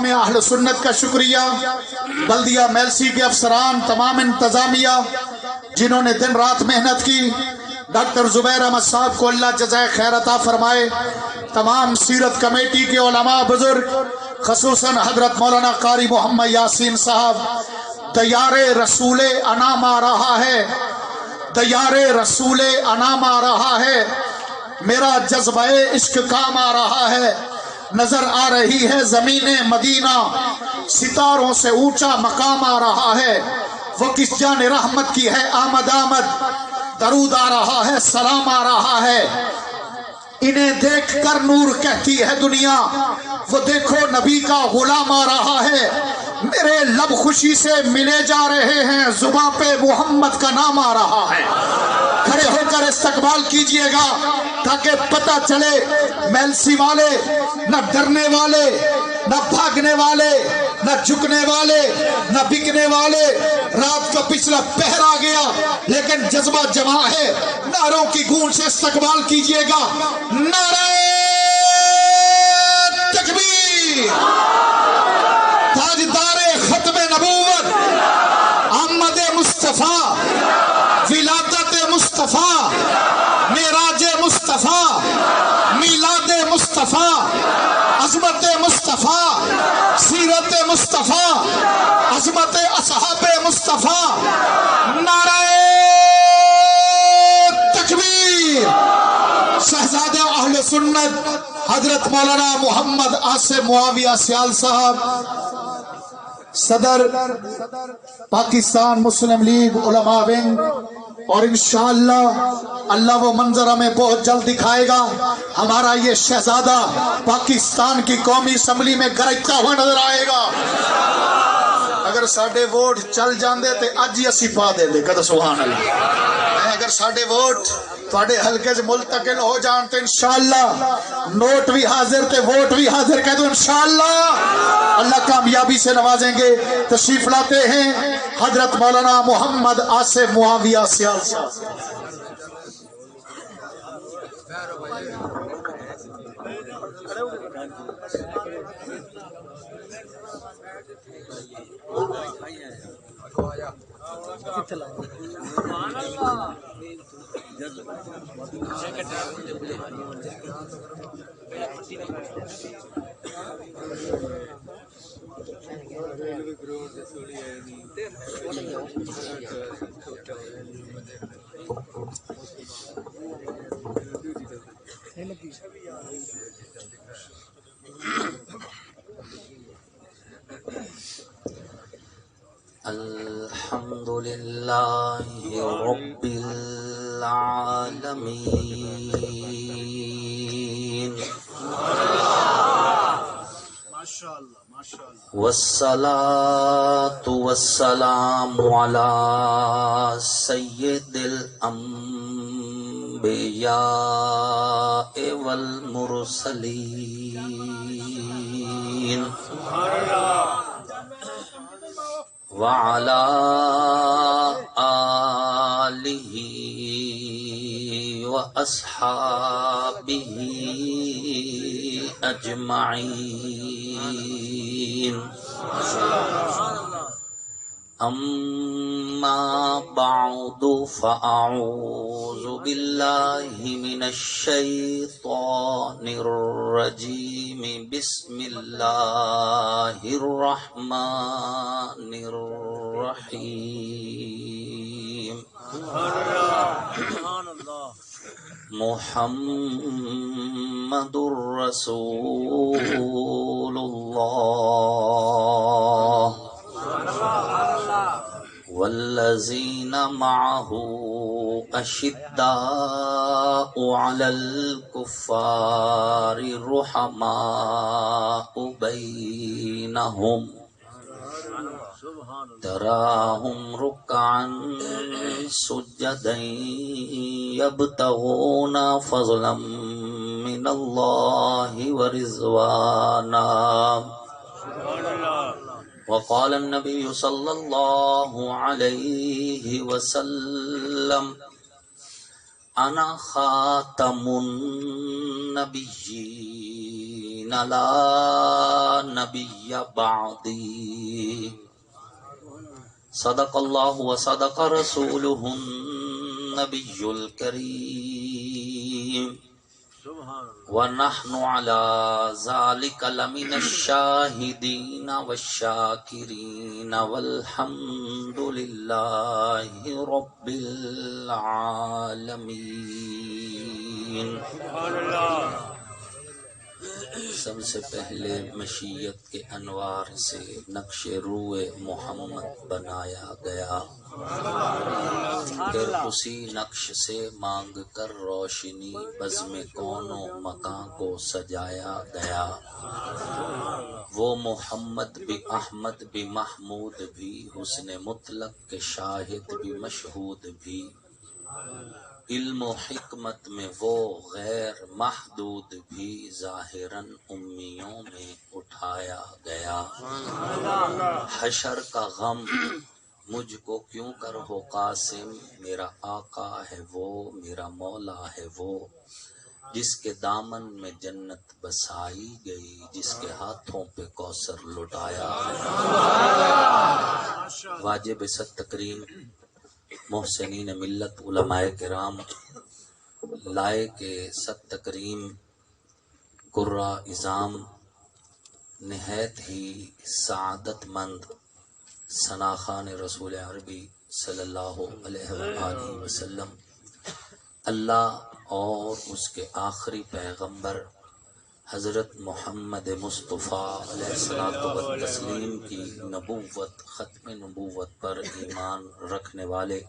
تمام اہل سنت کا شکریہ، بلدیہ میلسی کے افسران، تمام انتظامیہ جنہوں نے دن رات محنت کی، ڈاکٹر زبیر احمد صاحب کو اللہ جزائے خیر عطا فرمائے، تمام سیرت کمیٹی کے علماء بزرگ، خصوصاً حضرت مولانا قاری محمد یاسین صاحب۔ دیار رسول انام آ رہا ہے، دیار رسول انام آ رہا ہے، میرا جذبہ عشق کام آ رہا ہے، نظر آ رہی ہے زمین مدینہ، ستاروں سے اونچا مقام آ رہا ہے، وہ کس جان رحمت کی ہے آمد آمد، درود آ رہا ہے، سلام آ رہا ہے، انہیں دیکھ کر نور کہتی ہے دنیا، وہ دیکھو نبی کا غلام آ رہا ہے، میرے لب خوشی سے ملے جا رہے ہیں، زباں پہ محمد کا نام آ رہا ہے۔ کھڑے ہو کر استقبال کیجئے گا تاکہ پتہ چلے میلسی والے نہ ڈرنے والے، نہ بھاگنے والے، نہ جھکنے والے، نہ بکنے والے۔ رات کا پچھلا پہر آ گیا لیکن جذبہ جمع ہے، نعروں کی گونج سے استقبال کیجئے گا۔ نعرہ تکبیر، تاجدار ختم نبوت احمد مصطفیٰ، ولادت مصطفیٰ، معراج مصطفیٰ، میلاد مصطفیٰ، عظمت مصطفیٰ، سیرت مصطفیٰ، عظمت اصحاب مصطفیٰ۔ نعرہ تکبیر۔ شہزادہ اہل سنت حضرت مولانا محمد آصف معاویہ سیال صاحب، صدر پاکستان مسلم لیگ علماء ونگ، اور انشاءاللہ اللہ وہ منظر ہمیں بہت جلد دکھائے گا، ہمارا یہ شہزادہ پاکستان کی قومی اسمبلی میں گرجتا ہوا نظر آئے گا۔ اگر ساڈے ووٹ چل جاندے تے اج ہی اسی پا دے دے، کہتا سبحان اللہ۔ اگر ساڈے ووٹ تواڈے حلقے سے منتقل ہو جان تو انشاءاللہ نوٹ بھی حاضر تے ووٹ بھی حاضر، کہہ دو انشاءاللہ اللہ کامیابی سے نوازیں گے۔ تشریف لاتے ہیں حضرت مولانا محمد آصف معاویہ سیال صاحب۔ الحمد للہ رب العالمین، والصلاة والسلام علی سید الانبیاء والمرسلین، وعلى آلہ وأصحابہ اجمعین، اما بعد فاعوذ باللہ من الشیطان الرجیم، بسم اللہ الرحمن الرحیم۔ محمد رسول اللہ والذین معه اشداء علی الکفار رحماء بینہم، تراہم رکعا سجدا یبتغون فضلا من اللہ ورضوانا۔ وقال النبی صلی اللہ علیہ وسلم، انا خاتم النبیین لا نبی بعدی صدق اللہ وصدق رسولہ النبی الکریم ونحن على ذلك لمن الشاهدين والشاكرين والحمد لله رب العالمين. سب سے پہلے مشیت کے انوار سے نقش روئے محمد بنایا گیا، پھر اسی نقش سے مانگ کر روشنی بزم کون و مکان کو سجایا گیا. وہ محمد بھی احمد بھی محمود بھی حسن مطلق کے شاہد بھی مشہود بھی، علم و حکمت میں وہ غیر محدود بھی ظاہراً امیوں میں اٹھایا گیا. حشر کا غم مجھ کو کیوں کر ہو قاسم، میرا آقا ہے وہ میرا مولا ہے وہ، جس کے دامن میں جنت بسائی گئی، جس کے ہاتھوں پہ کوثر لٹایا گیا. واجب ست تکریم محسنین ملت علماء کرام لائے کے ست تکریم قرہ اعظام نہایت ہی سعادت مند ثناخان رسول عربی صلی اللہ علیہ وآلہ وسلم، اللہ اور اس کے آخری پیغمبر حضرت محمد مصطفیٰ علیہ الصلوۃ والتسلیم کی نبوت، ختم نبوت پر ایمان رکھنے والے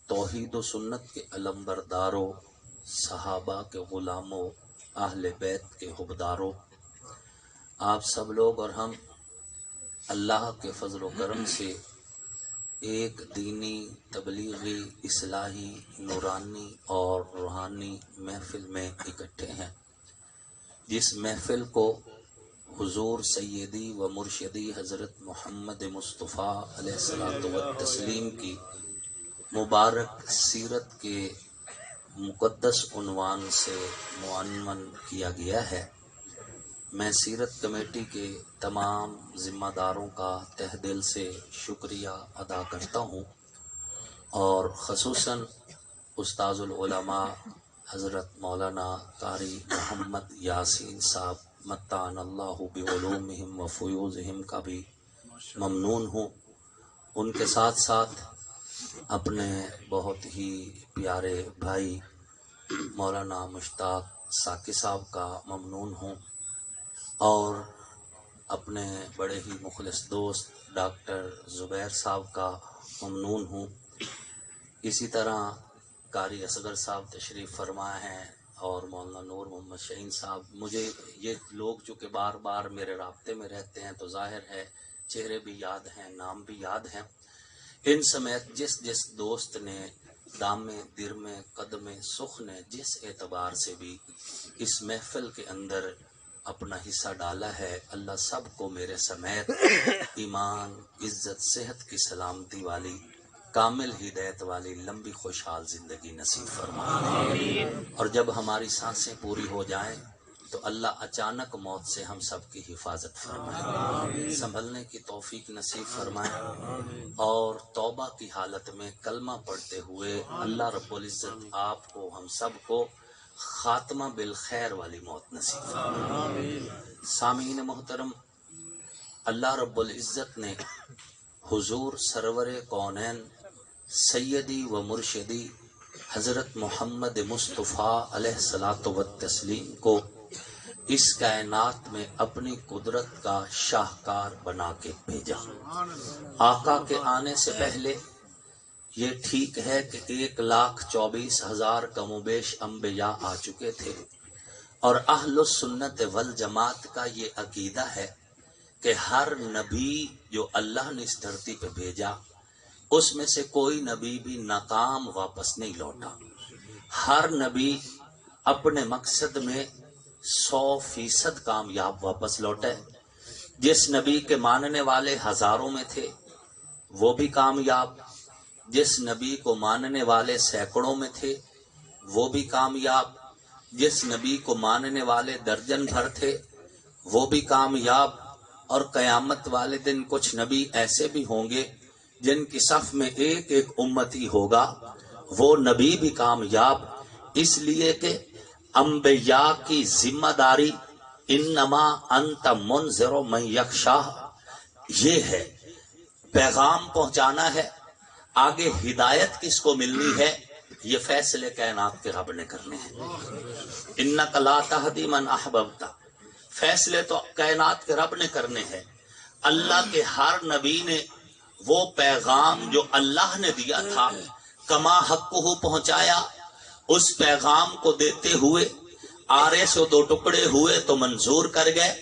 توحید و سنت کے علمبرداروں، صحابہ کے غلاموں، اہل بیت کے حبداروں، آپ سب لوگ اور ہم اللہ کے فضل و کرم سے ایک دینی، تبلیغی، اصلاحی، نورانی اور روحانی محفل میں اکٹھے ہیں، جس محفل کو حضور سیدی و مرشدی حضرت محمد مصطفیٰ علیہ الصلوۃ والتسلیم کی مبارک سیرت کے مقدس عنوان سے معنون کیا گیا ہے. میں سیرت کمیٹی کے تمام ذمہ داروں کا تہ دل سے شکریہ ادا کرتا ہوں، اور خصوصاً استاذ العلماء حضرت مولانا قاری محمد یاسین صاحب متعن اللہ بعلومہم و فیوضہم کا بھی ممنون ہوں. ان کے ساتھ ساتھ اپنے بہت ہی پیارے بھائی مولانا مشتاق ساکی صاحب کا ممنون ہوں، اور اپنے بڑے ہی مخلص دوست ڈاکٹر زبیر صاحب کا ممنون ہوں. اسی طرح قاری اصغر صاحب تشریف فرما ہیں اور مولانا نور محمد شہین صاحب. مجھے یہ لوگ چونکہ بار بار میرے رابطے میں رہتے ہیں تو ظاہر ہے چہرے بھی یاد ہیں، نام بھی یاد ہیں. ان سمیت جس جس دوست نے دام در میں قدم سخ نے جس اعتبار سے بھی اس محفل کے اندر اپنا حصہ ڈالا ہے، اللہ سب کو میرے سمیت ایمان، عزت، صحت کی سلامتی والی، کامل ہدایت والی لمبی خوشحال زندگی نصیب فرمائے. اور جب ہماری سانسیں پوری ہو جائیں تو اللہ اچانک موت سے ہم سب کی حفاظت فرمائے، سنبھلنے کی توفیق نصیب فرمائے، اور توبہ کی حالت میں کلمہ پڑھتے ہوئے اللہ رب العزت آپ کو ہم سب کو خاتمہ بالخیر والی موت نصیب فرمائے. سامعین محترم، اللہ رب العزت نے حضور سرور کونین سیدی و مرشدی حضرت محمد مصطفیٰ علیہ الصلوۃ والتسلیم کو اس کائنات میں اپنی قدرت کا شاہکار بنا کے بھیجا. آقا کے آنے سے پہلے یہ ٹھیک ہے کہ 1,24,000 کم و بیش انبیاء آ چکے تھے، اور اہل السنت والجماعت کا یہ عقیدہ ہے کہ ہر نبی جو اللہ نے اس دھرتی پہ بھیجا اس میں سے کوئی نبی بھی ناکام واپس نہیں لوٹا. ہر نبی اپنے مقصد میں 100% کامیاب واپس لوٹے. جس نبی کے ماننے والے ہزاروں میں تھے وہ بھی کامیاب، جس نبی کو ماننے والے سینکڑوں میں تھے وہ بھی کامیاب، جس نبی کو ماننے والے درجن بھر تھے وہ بھی کامیاب، اور قیامت والے دن کچھ نبی ایسے بھی ہوں گے جن کی صف میں ایک ایک امتی ہوگا، وہ نبی بھی کامیاب، اس لیے کہ انبیاء کی ذمہ داری انما انت منذر من یخشا یہ ہے، پیغام پہنچانا ہے، آگے ہدایت کس کو ملنی ہے یہ فیصلے کائنات کے رب نے کرنے ہیں۔ انک لا تہدی من احببت، فیصلے تو کائنات کے رب نے کرنے ہیں۔ اللہ کے ہر نبی نے وہ پیغام جو اللہ نے دیا تھا کما حقہ پہنچایا، اس پیغام کو دیتے ہوئے آرے سے دو ٹکڑے ہوئے تو منظور کر گئے،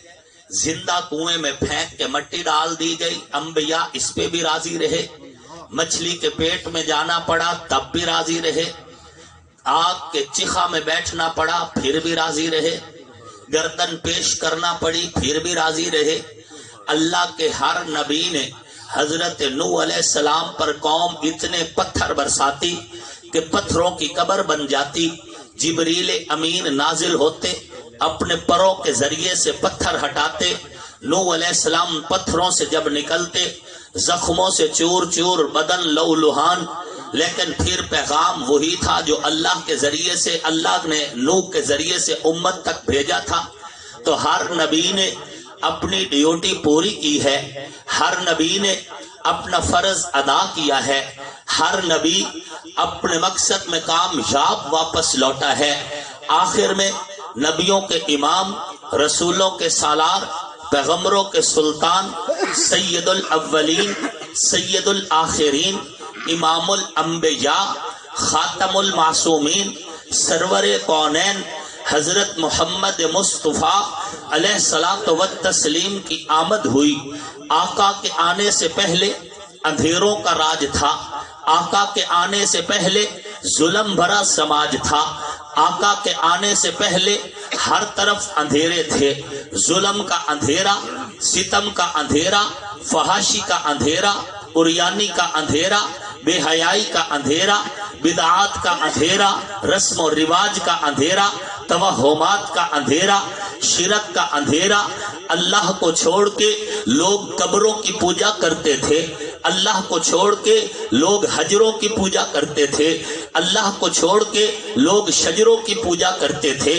زندہ کنویں میں پھینک کے مٹی ڈال دی گئی، انبیاء اس پہ بھی راضی رہے، مچھلی کے پیٹ میں جانا پڑا تب بھی راضی رہے، آگ کے چیخا میں بیٹھنا پڑا پھر بھی راضی رہے، گردن پیش کرنا پڑی پھر بھی راضی رہے۔ اللہ کے ہر نبی نے حضرت نوح علیہ السلام پر قوم اتنے پتھر برساتی کہ پتھروں کی قبر بن جاتی، جبریل امین نازل ہوتے، اپنے پروں کے ذریعے سے پتھر ہٹاتے، نوح علیہ السلام پتھروں سے جب نکلتے زخموں سے چور چور بدن لو لہان، لیکن پھر پیغام وہی تھا جو اللہ کے ذریعے سے، اللہ نے نوح کے ذریعے سے امت تک بھیجا تھا۔ تو ہر نبی نے اپنی ڈیوٹی پوری کی ہے، ہر نبی نے اپنا فرض ادا کیا ہے، ہر نبی اپنے مقصد میں کامیاب واپس لوٹا ہے۔ آخر میں نبیوں کے امام، رسولوں کے سالار، پیغمبروں کے سلطان، سید الاولین سید الآخرین، امام الانبیاء، خاتم المعصومین، سرور کونین حضرت محمد مصطفیٰ علیہ الصلوۃ والتسلیم کی آمد ہوئی۔ آقا کے آنے سے پہلے اندھیروں کا راج تھا، آقا کے آنے سے پہلے ظلم بھرا سماج تھا، آقا کے آنے سے پہلے ہر طرف اندھیرے تھے، ظلم کا اندھیرا، ستم کا اندھیرا، فحاشی کا اندھیرا، عریانی کا اندھیرا، بے حیائی کا اندھیرا، بدعات کا اندھیرا، رسم و رواج کا اندھیرا، توہمات کا اندھیرا، شرک کا اندھیرا۔ اللہ کو چھوڑ کے لوگ قبروں کی پوجا کرتے تھے، اللہ کو چھوڑ کے لوگ حجروں کی پوجا کرتے تھے، اللہ کو چھوڑ کے لوگ شجروں کی پوجا کرتے تھے۔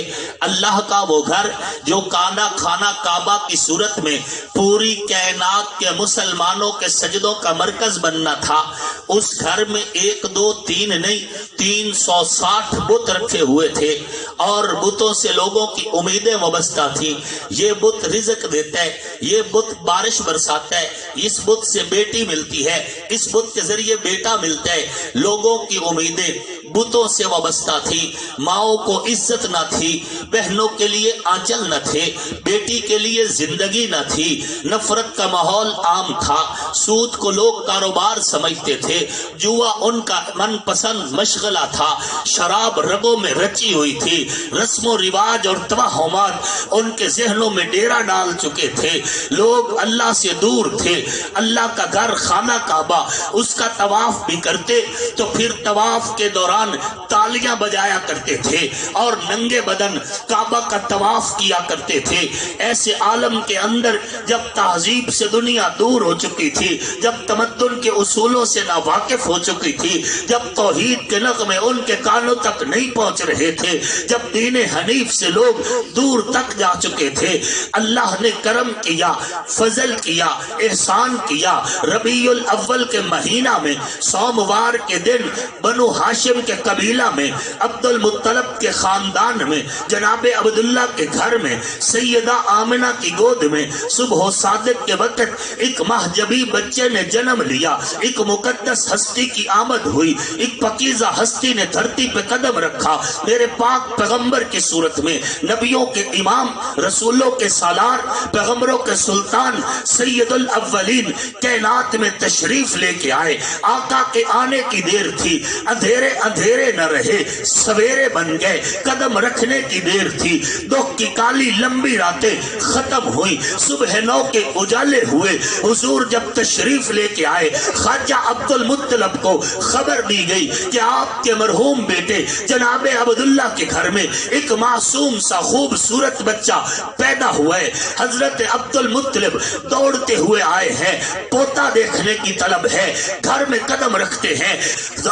اللہ کا وہ گھر جو خانہ کعبہ کی صورت میں پوری کائنات کے مسلمانوں کے سجدوں کا مرکز بننا تھا، اس گھر میں 1 2 3 نہیں 360 بت رکھے ہوئے تھے، اور بتوں سے لوگوں کی امیدیں وابستہ تھیں۔ یہ بت رزق دیتا ہے، یہ بت بارش برساتا ہے، اس بت سے بیٹی ملتی ہے، اس بت کے ذریعے بیٹا ملتا ہے۔ لوگوں کی امیدیں بتوں سے وابستہ تھی، ماؤں کو عزت نہ تھی، بہنوں کے لیے آنچل نہ تھے، بیٹی کے لیے زندگی نہ تھی، نفرت کا ماحول عام تھا، سود کو لوگ کاروبار سمجھتے تھے، جوا ان کا من پسند مشغلہ تھا، شراب رگوں میں رچی ہوئی تھی، رسم و رواج اور توہمات ان کے ذہنوں میں ڈیرا ڈال چکے تھے، لوگ اللہ سے دور تھے۔ اللہ کا گھر خانہ کعبہ، اس کا طواف بھی کرتے تو پھر طواف کے دوران تالیاں بجایا کرتے تھے اور ننگے بدن کعبہ کا طواف کیا کرتے تھے۔ ایسے عالم کے اندر جب تہذیب سے دنیا دور ہو چکی تھی، جب تمدن کے اصولوں سے ناواقف ہو چکی تھی، جب توحید کے نغمے ان کے کانوں تک نہیں پہنچ رہے تھے، جب دین حنیف سے لوگ دور تک جا چکے تھے، اللہ نے کرم کیا، فضل کیا، احسان کیا۔ ربیع الاول کے مہینہ میں سوموار کے دن بنو ہاشم کے قبیلہ میں، عبد المطلب کے خاندان میں، جناب عبداللہ کے گھر میں، سیدہ آمنہ کی گود میں صبح و صادق کے وقت ایک مہجبی بچے نے جنم لیا، ایک مقدس ہستی کی آمد ہوئی، ایک پاکیزہ ہستی نے دھرتی پہ قدم رکھا، میرے پاک پیغمبر کی صورت میں، نبیوں کے امام، رسولوں کے سالار، پیغمبروں کے سلطان، سید الاولین کائنات میں تشریف لے کے آئے۔ آقا کے آنے کی دیر تھی، اندھیرے اندھیرے نہ رہے سویرے بن گئے، قدم رکھنے کی دیر تھی، دکھ کی کالی لمبی راتیں ختم ہوئی، صبح نو کے اجالے ہوئے۔ حضور جب تشریف لے کے آئے، خواجہ عبد المطلب کو خبر دی گئی کہ آپ کے مرحوم بیٹے جناب عبداللہ کے گھر میں ایک معصوم سا خوبصورت بچہ پیدا ہوا ہے۔ حضرت عبد المطلب دوڑتے ہوئے آئے ہیں، پوتا دیکھنے کی طلب ہے، گھر میں قدم رکھتے ہیں،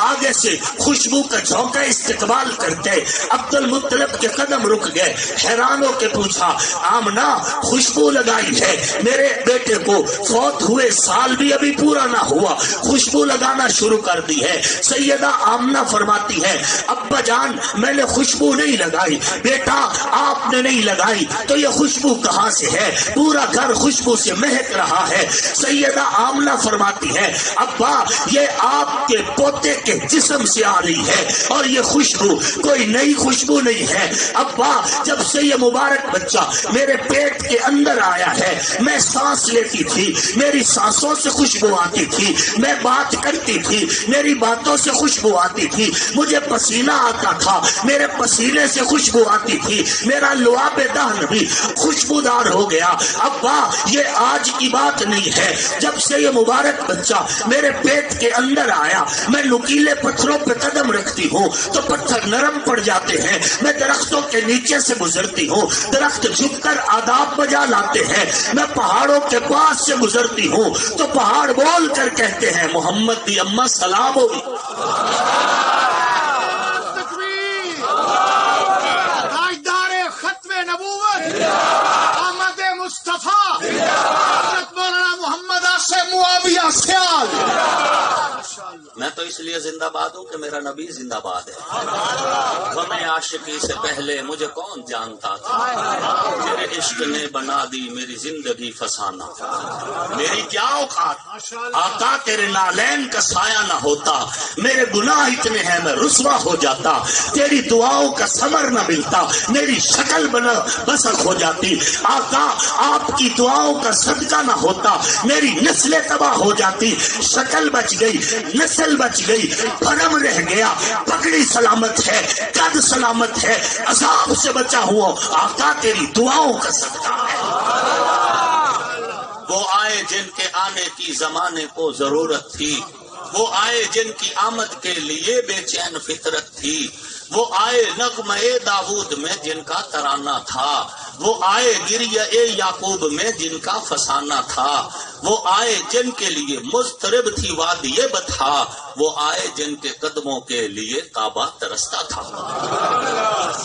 آگے سے خوشبو کا جھونکا استقبال کرتے۔ عبد المطلب کے قدم رک گئے، حیران ہو کے پوچھا، آمنہ خوشبو لگائی ہے؟ میرے بیٹے کو فوت ہوئے سال بھی ابھی پورا نہ ہوا، خوشبو لگانا شروع کر دی ہے۔ سیدہ آمنہ فرماتی ہے، ابا جان میں نے خوشبو نہیں لگائی۔ بیٹا آپ نے نہیں لگائی تو یہ خوشبو کہاں سے ہے؟ پورا گھر خوشبو سے مہک رہا ہے۔ سیدہ آمنہ فرماتی ہے، ابا یہ آپ کے پوتے کے جسم سے آ رہی ہے اور یہ خوشبو کوئی نئی خوشبو نہیں ہے۔ ابا جب سے یہ مبارک بچہ میرے پیٹ کے اندر آیا ہے، میں سانس لیتی تھی، میری سانسوں سے خوشبو آتی تھی، میں بات کرتی تھی، میری باتوں سے خوشبو آتی تھی، مجھے پسینہ آتا تھا، میرے پسینے سے خوشبو آتی تھی، میرا لعاب دہن بھی خوشبودار ہو گیا۔ ابا یہ آج کی بات نہیں ہے، جب سے یہ مبارک بچہ میرے پیٹ کے اندر آیا، میں نکیلے پتھروں پہ قدم رکھتی ہوں تو پتھر نرم پڑ جاتے ہیں، میں درختوں کے نیچے سے گزرتی ہوں، درخت جھک کر آداب بجا لاتے ہیں، میں پہاڑوں کے پاس سے گزرتی ہوں تو پہاڑ بول کر کہتے ہیں محمد دی اماں سلام ہو۔ تاجدار ختم نبوت احمد مصطفیٰ حضرت مولانا محمد عاصم معاویہ سیال۔ میں تو اس لیے زندہ باد ہوں کہ میرا نبی زندہ باد ہے۔ غم عاشقی سے پہلے مجھے کون جانتا تھا، تیرے عشق نے بنا دی میری زندگی فسانہ۔ میری کیا اوقات آقا تیرے نالین کا سایہ نہ ہوتا، میرے گناہ اتنے ہیں میں رسوا ہو جاتا، تیری دعاؤں کا ثمر نہ ملتا، میری شکل بسخ ہو جاتی۔ آقا آپ کی دعاؤں کا صدقہ نہ ہوتا، میری نسلیں تباہ ہو جاتی، شکل بچ گئی، نسل بچ گئی، بھرم رہ گیا، پگڑی سلامت ہے، قد سلامت ہے، عذاب سے بچا ہوا آقا تیری دعاؤں کا صدقہ ہے۔ وہ آئے جن کے آنے کی زمانے کو ضرورت تھی، وہ آئے جن کی آمد کے لیے بے چین فطرت تھی، وہ آئے نغمہ داود میں جن کا ترانہ تھا، وہ آئے گریہ یعقوب میں جن کا فسانہ تھا، وہ آئے جن کے لیے مضطرب تھی وادی بطحا، وہ آئے جن کے قدموں کے لیے کعبہ ترستا تھا۔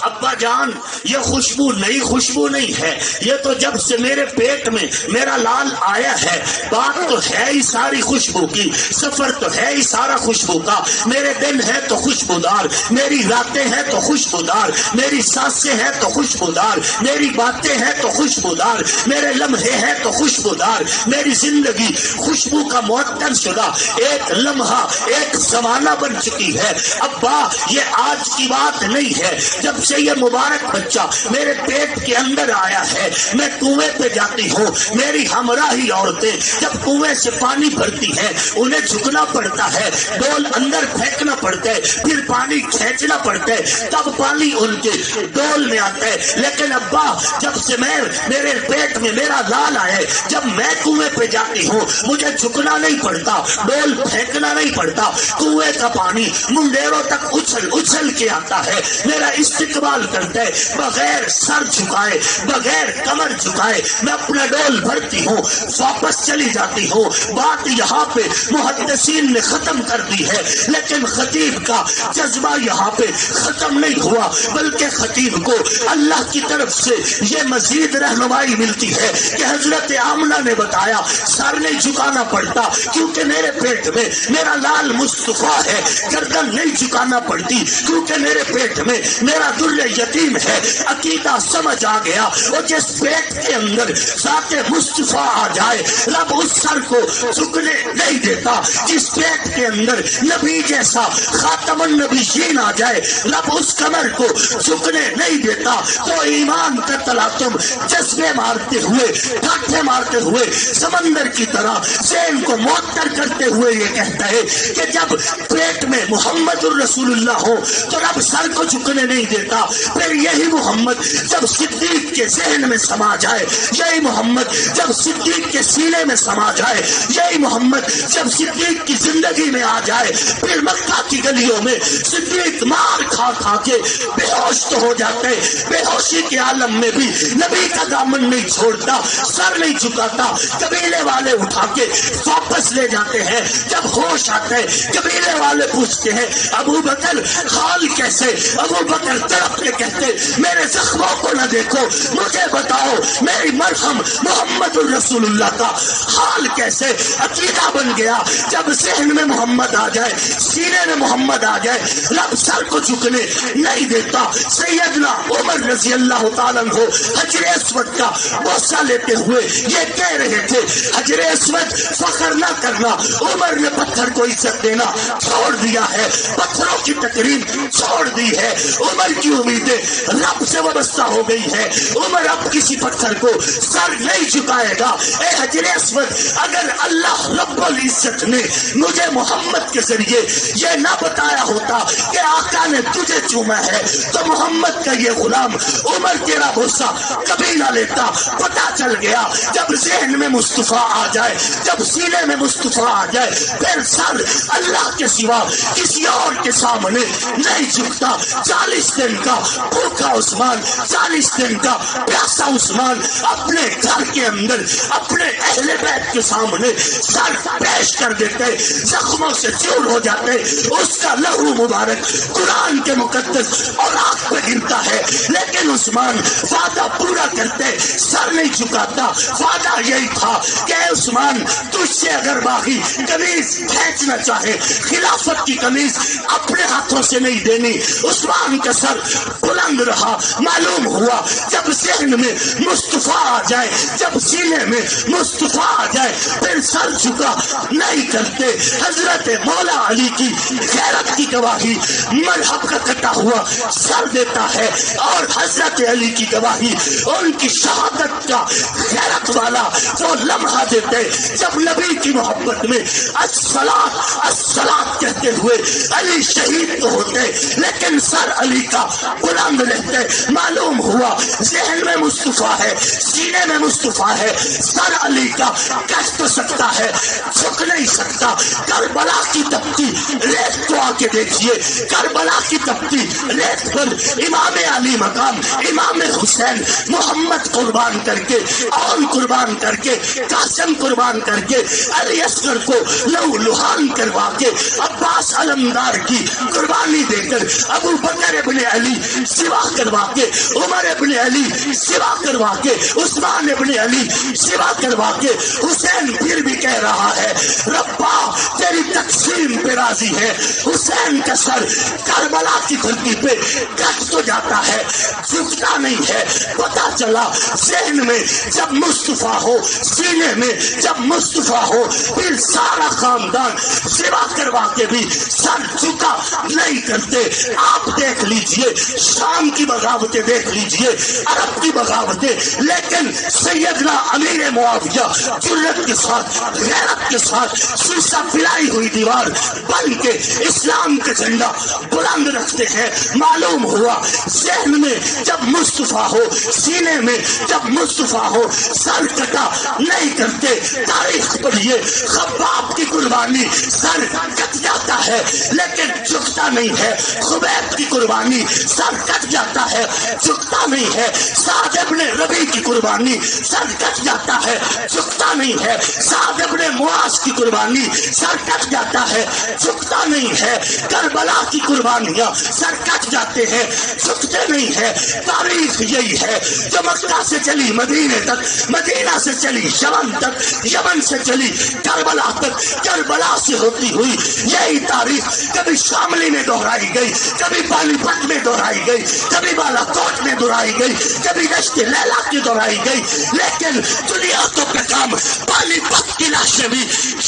ابا جان یہ خوشبو نئی خوشبو نہیں ہے، یہ تو جب سے میرے پیٹ میں میرا لال آیا ہے، بات تو ہے ہی ساری خوشبو کی، سفر تو ہے ہی سارا خوشبو کا، میرے دن ہے تو خوشبودار، میری راتیں ہیں تو خوشبودار، میری سانسیں ہیں تو خوشبودار، میری باتیں ہیں تو خوشبودار، میرے لمحے ہیں تو خوشبودار، میری زندگی خوشبو کا معطر شدہ ایک لمحہ ایک زمانہ بن چکی ہے۔ ابا یہ آج کی بات نہیں ہے، جب سے یہ مبارک بچہ میرے پیٹ کے اندر آیا ہے، میں کنویں پہ جاتی ہوں، میری ہمراہی عورتیں جب کنویں سے پانی بھرتی ہیں انہیں جھکنا پڑتا ہے، ڈول اندر پھینکنا پڑتا ہے، پھر پانی کھینچنا پڑتا ہے، تب پانی ان کے ڈول میں آتا ہے۔ لیکن ابا جب سے میرے پیٹ میں میرا لال آئے، جب میں کنویں پہ جاتی ہوں مجھے جھکنا نہیں پڑتا، ڈول پھینکنا نہیں پڑتا، کنویں کا پانی منڈیروں تک اچھل اچھل کے آتا ہے، میرا استقبال کرتا ہے، بغیر سر جھکائے بغیر کمر جھکائے میں اپنا ڈول بھرتی ہوں، واپس چلی جاتی ہوں۔ بات یہاں پہ محدثین نے ختم کر دی ہے، لیکن خطیب کا جذبہ یہاں پہ ختم نہیں ہوا، بلکہ خطیب کو اللہ کی طرف سے یہ مزید رہنمائی ملتی ہے کہ حضرت آمنہ نے بتایا سر نہیں جھکانا پڑتا کیونکہ میرے پیٹ میں میرا لال مصطفیٰ ہے، گردن نہیں جھکانا پڑتی کیونکہ میرے پیٹ میں میرا در یتیم ہے۔ عقیدہ سمجھ آ گیا، وہ جس پیٹ کے اندر ذات مصطفیٰ آ جائے رب اس سر کو جھکنے نہیں دیتا، جس پیٹ کے اندر نبی جیسا خاتم النبیین آ جائے رب اس کمر کو جھکنے نہیں دیتا۔ تو ایمان کا تلاطم جذبے مارتے ہوئے ڈھاٹے مارتے ہوئے سمندر بندر کی طرح ذہن کو معطر کرتے ہوئے یہ کہتا ہے کہ جب پیٹ میں محمد الرسول اللہ ہو تو رب سر کو جھکنے نہیں دیتا. پھر یہی محمد جب صدیق کے ذہن میں سما جائے, یہی محمد جب صدیق کے سینے میں سما جائے, یہی محمد جب صدیق کی زندگی میں آ جائے, پھر مکہ کی گلیوں میں صدیق مار کھا کھا کے بے ہوش تو ہو جاتے, بے ہوشی کے عالم میں بھی نبی کا دامن نہیں چھوڑتا, سر نہیں جھکاتا. قبیلے والے اٹھا کے واپس لے جاتے ہیں. جب ہوش آتے ہیں قبیلے والے پوچھتے ہیں ابو بکر حال کیسے؟ ابو بکر تڑپ کے کہتے میرے زخموں کو نہ دیکھو, مجھے بتاؤ میری مرہم محمد الرسول اللہ کا حال کیسے؟ عقیدہ بن گیا جب ذہن میں محمد آ جائے, سینے میں محمد آ جائے, رب سر کو جھکنے نہیں دیتا. سیدنا عمر رضی اللہ تعالیٰ عنہ حجر اسود کا بوسہ لیتے ہوئے یہ کہہ رہے تھے حجر اسود فخر نہ کرنا, عمر نے پتھر کو عزت دینا چھوڑ دیا ہے, پتھروں کی تقریب چھوڑ دی ہے. عمر کی امیدیں رب سے وابستہ ہو گئی ہے. عمر اب کسی پتھر کو سر نہیں جھکائے گا. اے حجر اسود, اگر اللہ رب العزت نے مجھے محمد کے ذریعے یہ نہ بتایا ہوتا کہ آقا نے تجھے چوما ہے تو محمد کا یہ غلام عمر تیرا بوسہ کبھی نہ لیتا. پتا چل گیا جب ذہن میں مصطفیٰ آ جائے, جب سینے میں مصطفیٰ آ جائے, پھر سر اللہ کے سوا کسی اور کے سامنے نہیں جھکتا. 40 دن کا بھوکا عثمان, 40 دن کا پیاسا عثمان اپنے گھر کے اندر اپنے اہل بیت کے سامنے سر پیش کر دیتے, زخموں سے چور ہو جاتے, اس کا لہو مبارک قرآن کے مقدس اور آنکھ پہ گرتا ہے. لیکن عثمان وعدہ پورا کرتے, سر نہیں جھکاتا. وعدہ یہی تھا کہ عثمان تجھ سے اگر باقی قمیض کھینچنا چاہے, خلافت کی قمیض اپنے ہاتھوں سے نہیں دینی. عثمان کا سر بلند رہا. معلوم ہوا جب ذہن میں مصطفیٰ آ جائے, جب سینے میں مصطفیٰ آ جائے, پھر سر جھکا نہیں کرتے. حضرت مولا علی کی غیرت کی گواہی مرحب کا کٹا ہوا سر دیتا ہے, اور حضرت علی کی گواہی ان کی شہادت کا غیرت والا وہ لمحہ دیتے جب نبی کی محبت میں الصلاۃ الصلاۃ کہتے ہوئے علی شہید تو ہوتے لیکن سر علی کا بلند رہتے. معلوم ہوا ذہن میں مصطفیٰ ہے, سینے میں مصطفیٰ ہے, سر علی کا کہہ تو سکتا ہے, جھک نہیں سکتا. کربلا کی تپتی ریت کو آ کے دیکھیے, کربلا کی تپتی ریت پر امام علی مقام امام حسین محمد قربان کر کے, اون قربان کر کے, قاسم قربان کر کے, علی اصغر کو لہو لہان کروا کے, عباس علمدار کی قربانی دے کر, ابو بکر ابن علی سوا کروا کے, عمر ابن علی سوا کروا کے, عثمان ابن علی سوا کروا کے, حسین پھر بھی کہہ رہا ہے ربا تیری تقسیم پہ راضی ہے. حسین کا سر کربلا کی دھرتی پہ کٹ تو جاتا ہے, جھکتا نہیں ہے. پتا چلا ذہن میں جب مصطفیٰ ہو, سینے میں جب مصطفیٰ ہو, پھر سارا خاندان سوا کروا کے بھی سر جھکا نہیں کرتے. آپ دیکھ لیجئے شام کی بغاوتیں, دیکھ لیجئے عرب کی بغاوتیں, لیکن سیدنا امیر معاویہ جرت کے ساتھ غیرت کے ساتھ شیشہ پلائی ہوئی دیوار بن کے اسلام کا جھنڈا بلند رکھتے ہیں. معلوم ہوا ذہن میں جب مصطفیٰ ہو, سینے میں جب مصطفیٰ ہو, سر کٹا نہیں کرتے. تاریخ پڑھیے, خباب کی قربانی سر کٹ جاتا ہے لیکن جھکتا نہیں ہے. خبیب کی قربانی سر کٹ جاتا ہے, جھکتا نہیں ہے. سعد ابن ربیع کی قربانی سر کٹ جاتا ہے, جھکتا نہیں ہے. سعد ابن معاذ کی قربانی سر کٹ جاتا ہے, جھکتا نہیں ہے. کربلا کی قربانیاں سر کٹ جاتے ہیں, جھکتے نہیں ہے. تاریخ یہی ہے جو مکہ سے چلی مدینے تک, مدینہ سے چلی یمن تک, یمن سے چلی کربلا تک, کربلا سے ہوتی ہوئی یہی تاریخ کبھی شاملی میں دہرائی گئی, کبھی پانی پت میں دہرائی گئی, کبھی بالا کوٹ میں دہرائی گئی, کبھی دشت لیلا کی دہرائی گئی. لیکن دنیا تو کا کام پانی پت کی لاشیں بھی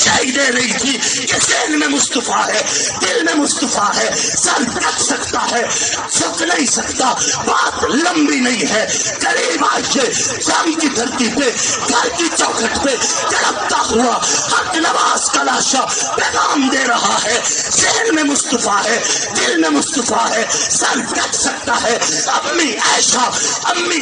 دکھائی دے رہی تھی کہ ذہن میں مصطفیٰ ہے، دل میں مصطفیٰ ہے، سر کٹ سکتا ہے، جھک نہیں سکتا، بات لمبی نہیں ہے، قریب آئیے، شام کی دھرتی پہ گھر کی چوکھٹ پہ تڑپتا ہوا حق نواز کا لاشا پیغام دے رہا ہے، ذہن میں مصطفیٰ ہے، دل میں مصطفیٰ ہے، سر کٹ سکتا ہے۔ امی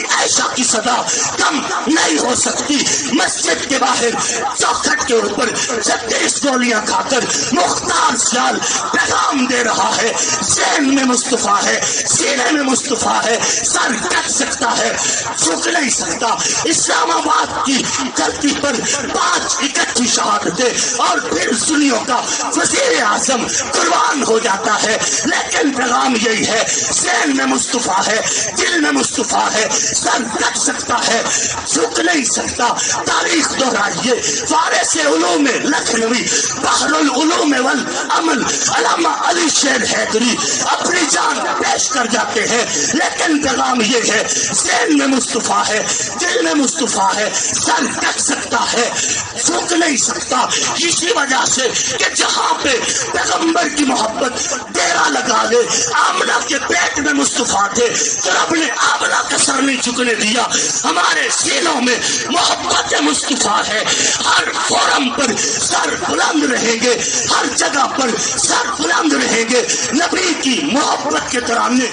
عائشہ کی صدا کم نہیں ہو سکتی۔ مسجد کے باہر چوکھٹ کے اوپر 36 گولیاں کھا کر مختار سیال پیغام دے رہا ہے، ذہن میں مصطفیٰ ہے، سینے میں مصطفیٰ ہے، سر کٹ سکتا ہے، جھک نہیں سکتا۔ اسلام آباد کی دھرتی پر 5 اکٹھی شہادتیں اور پھر سنیوں کا وزیر اعظم قربان ہو جاتا ہے، لیکن پیغام یہی ہے، ذہن میں مصطفیٰ ہے، دل میں مصطفیٰ ہے، سر کٹ سکتا ہے، جھک نہیں سکتا۔ تاریخ دہرائیے، فارس علوم لکھنوی بحر العلوم والعمل علامہ علی شیر حیدری اپنی جان پیش کر جاتے ہیں، لیکن پیغام یہ ہے، ذہن میں مصطفیٰ ہے، دل میں مصطفیٰ ہے، سر کٹ سکتا ہے، جھک نہیں سکتا۔ اسی وجہ سے کہ جہاں پہ پیغمبر کی محبت ڈیرا لگا لے، آمنہ کے پیٹ میں مصطفیٰ تھے تو رب نے آمنہ کا سر نہیں جھکنے دیا۔ ہمارے سینوں میں محبت مصطفیٰ ہے، ہر فورم پر سر بلند رہیں گے، ہر جگہ پر سر بلند رہیں گے، نبی کی محبت کے ترانے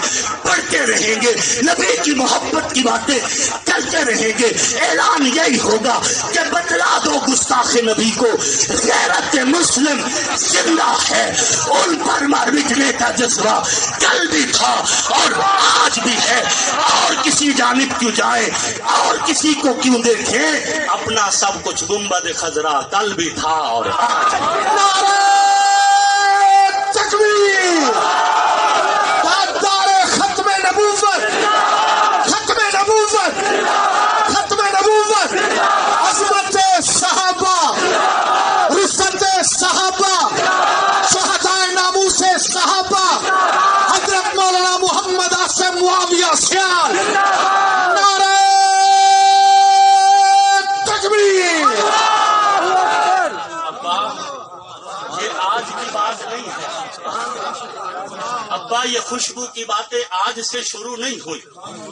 پڑھتے رہیں گے، نبی کی محبت کی باتیں کرتے رہیں گے۔ اعلان یہی ہوگا کہ بتلا دو گستاخ نبی کو غیرت مسلم زندہ ہے، ان پر مٹنے کا جذبہ کل بھی تھا اور آج بھی ہے، اور کسی جانب کیوں جائے اور کسی کو کیوں دیکھیں، اپنا سب کچھ گنبد خضرا کل بھی تھا اور آج بھی ہے۔ نعرہ تکبیر، تاجدار ختم نبوت، ختم نبوت، ختم نبوت، عظمت صحابہ، رفعت صحابہ، شہدائے ناموس صحابہ، حضرت مولانا محمد عاصم معاویہ سیال، نعرہ تکبیر۔ آج کی بات نہیں ہے ابا، یہ خوشبو کی باتیں آج سے شروع نہیں ہوئی۔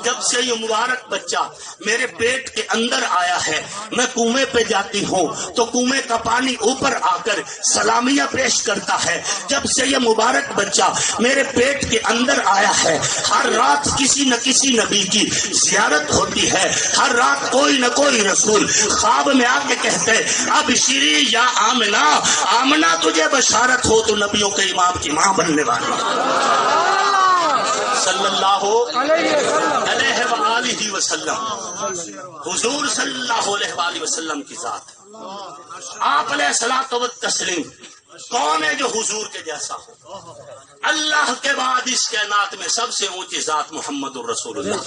جب سے یہ مبارک بچہ میرے پیٹ کے اندر آیا ہے، میں کنویں پہ جاتی ہوں تو کنویں کا پانی اوپر آ کر سلامیاں پیش کرتا ہے۔ جب سے یہ مبارک بچہ میرے پیٹ کے اندر آیا ہے، ہر رات کسی نہ کسی نبی کی زیارت ہوتی ہے، ہر رات کوئی نہ کوئی رسول خواب میں آ کے کہتے اب شری یا آمنہ، آمنہ تجھے بشارت ہو تو نبیوں کے امام کی ماں بننے والی صلی اللہ علیہ وآلہ وسلم۔ حضور صلی اللہ علیہ وآلہ وسلم کی ذات، آپ علیہ الصلوۃ والتسلیم، کون ہے جو حضور کے جیسا ہو؟ اللہ کے بعد اس کائنات میں سب سے اونچی ذات محمد الرسول اللہ۔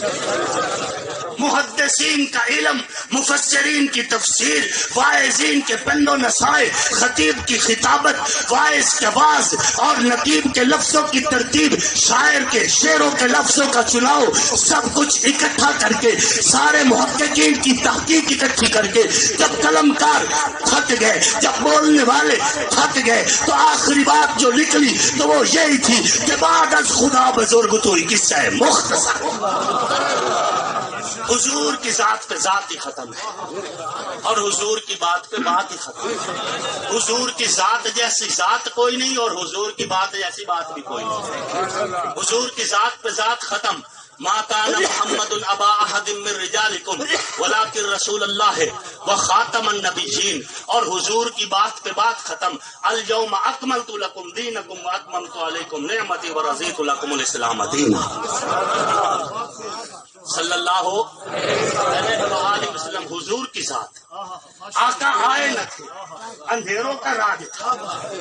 محدثین کا علم، مفسرین کی تفسیر، واعظین کے پند و نصائح، خطیب کی خطابت، واعظ کے واعظ اور نقیب کے لفظوں کی ترتیب، شاعر کے شعروں کے لفظوں کا چناؤ، سب کچھ اکٹھا کر کے سارے محققین کی تحقیق اکٹھی کر کے جب قلم کار تھک گئے، جب بولنے والے تھک گئے، تو آخری بات جو نکلی تو وہ یہی تھی کہ بعد از خدا بزرگ تو ہی قصہ ہے مختصر۔ حضور کی ذات پہ ذات ہی ختم ہے اور حضور کی بات پہ بات ہی ختم ہے۔ حضور کی ذات جیسی ذات کوئی نہیں اور حضور کی بات جیسی بات بھی کوئی نہیں۔ حضور کی ذات پہ ذات ختم۔ ما کان محمد ابا احد من رجالکم ولکن رسول اللہ وخاتم النبیین، اور حضور کی بات پہ بات ختم۔ الیوم اکملت لکم دینکم واتممت علیکم نعمتی ورضیت لکم الاسلام دینا۔ صلی اللہ علیہ وآلہ وسلم۔ حضور کی ذات، آقا آئے نہ تھے، اندھیروں کا راج تھا،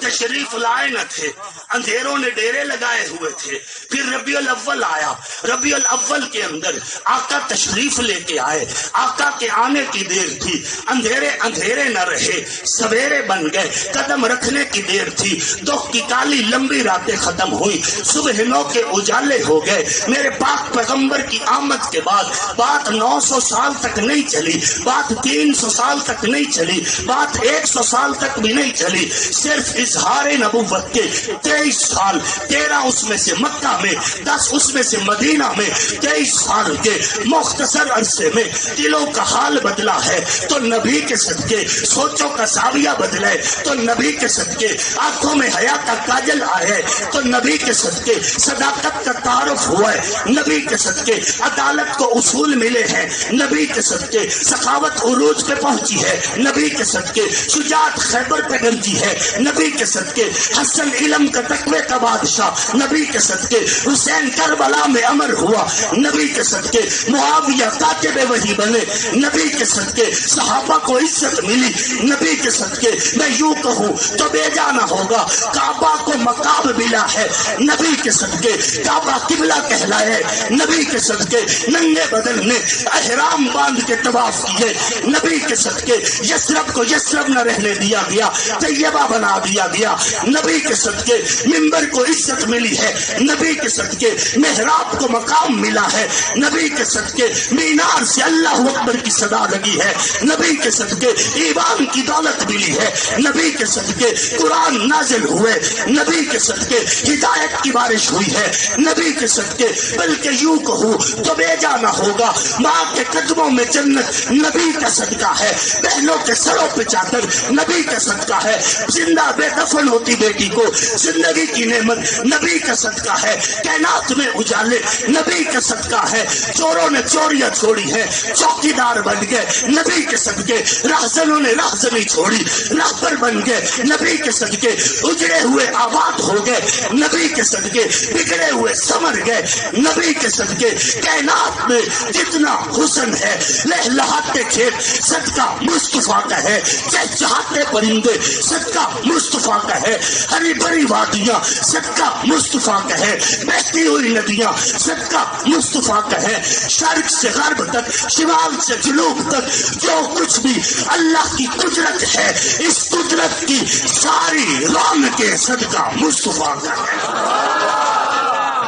تشریف لائے نہ تھے، اندھیروں نے ڈیرے لگائے ہوئے تھے۔ پھر ربیع الاول آیا، ربیع الاول کے اندر آقا تشریف لے کے آئے، آقا کے آنے کی دیر تھی، اندھیرے اندھیرے نہ رہے، سویرے بن گئے، قدم رکھنے کی دیر تھی، دکھ کی کالی لمبی راتیں ختم ہوئی، صبح نو کے اجالے ہو گئے۔ میرے پاک پیغمبر کی آمد کے بعد بات 900 سال تک نہیں چلی، بات 300 سال تک نہیں چلی، بات 100 سال تک بھی نہیں چلی، صرف اظہار نبوت کے 23 سال، 13 اس میں سے مکہ میں، 10 اس میں سے مدینہ میں، 23 سال کے مختصر عرصے میں دلوں کا حال بدلا ہے تو نبی کے صدقے، سوچوں کا زاویہ بدلا ہے تو نبی کے صدقے، آنکھوں میں حیا کا کاجل آیا ہے تو نبی کے صدقے، صداقت کا تعارف ہوا ہے نبی کے صدقے، عدالت کو اصول ملے ہیں نبی کے صدقے، سخاوت عروج پہ پہنچی ہے نبی کے صدقے، شجاعت خیبر پہ گرتی ہے نبی کے صدقے، حسن علم کا تقوی کا بادشاہ نبی کے صدقے، حسین کربلا میں امر ہوا نبی کے صدقے، معاویہ کاتب وحی بنے نبی کے صدقے، صحابہ کو عزت ملی نبی کے صدقے، میں یوں کہوں تو بے جانا ہوگا، کعبہ کو مقام ملا ہے نبی کے صدقے، کعبہ قبلہ کہلایا ہے نبی کے صدقے، ننگے بدن نے احرام باندھ کے طواف کیے نبی کے صدقے، یثرب کو یثرب نہ رہنے دیا گیا، طیبہ بنا دیا گیا نبی کے صدقے، منبر کو عزت ملی ہے نبی کے صدقے، محراب کو مقام ملا ہے نبی کے صدقے، مینار سے اللہ اکبر کی صدا لگی ہے نبی کے صدقے، ایوان کی دولت ملی ہے نبی کے صدقے، قرآن نازل ہوئے نبی کے صدقے، ہدایت کی بارش ہوئی ہے نبی کے صدقے، بلکہ یوں کہوں تو بے جانا ہوگا، ماں کے قدموں میں جنت نبی کا صدقہ ہے، بہنوں کے سروں پہ چادر نبی کا صدقہ ہے، زندہ بے دفن ہوتی بیٹی کو زندگی کی نعمت نبی کا صدقہ ہے، کائنات میں اجالے نبی کا صدقہ ہے، چوروں نے چوریاں چھوڑی ہیں چوکی دار بن گئے نبی کے صدقے، راہزنوں نے راہزنی چھوڑی راہبر بن گئے نبی کے صدقے، اجڑے ہوئے آباد ہو گئے نبی کے صدقے، بگڑے ہوئے سمر گئے نبی کے صدقے، کائنات میں جتنا حسن ہے لہلہاتے کھیت صدقہ مصطفیٰ کا ہے، چہچہاتے پرندے صدقہ مصطفیٰ کا ہے، ہری بھری وادیاں صدقہ مصطفیٰ کا ہے، بہتی ہوئی ندیاں صدقہ مصطفیٰ کا ہے، شرق سے غرب تک شمال سے جنوب تک جو کچھ بھی اللہ کی قدرت ہے اس قدرت کی ساری رونق کے صدقہ مصطفیٰ کا ہے۔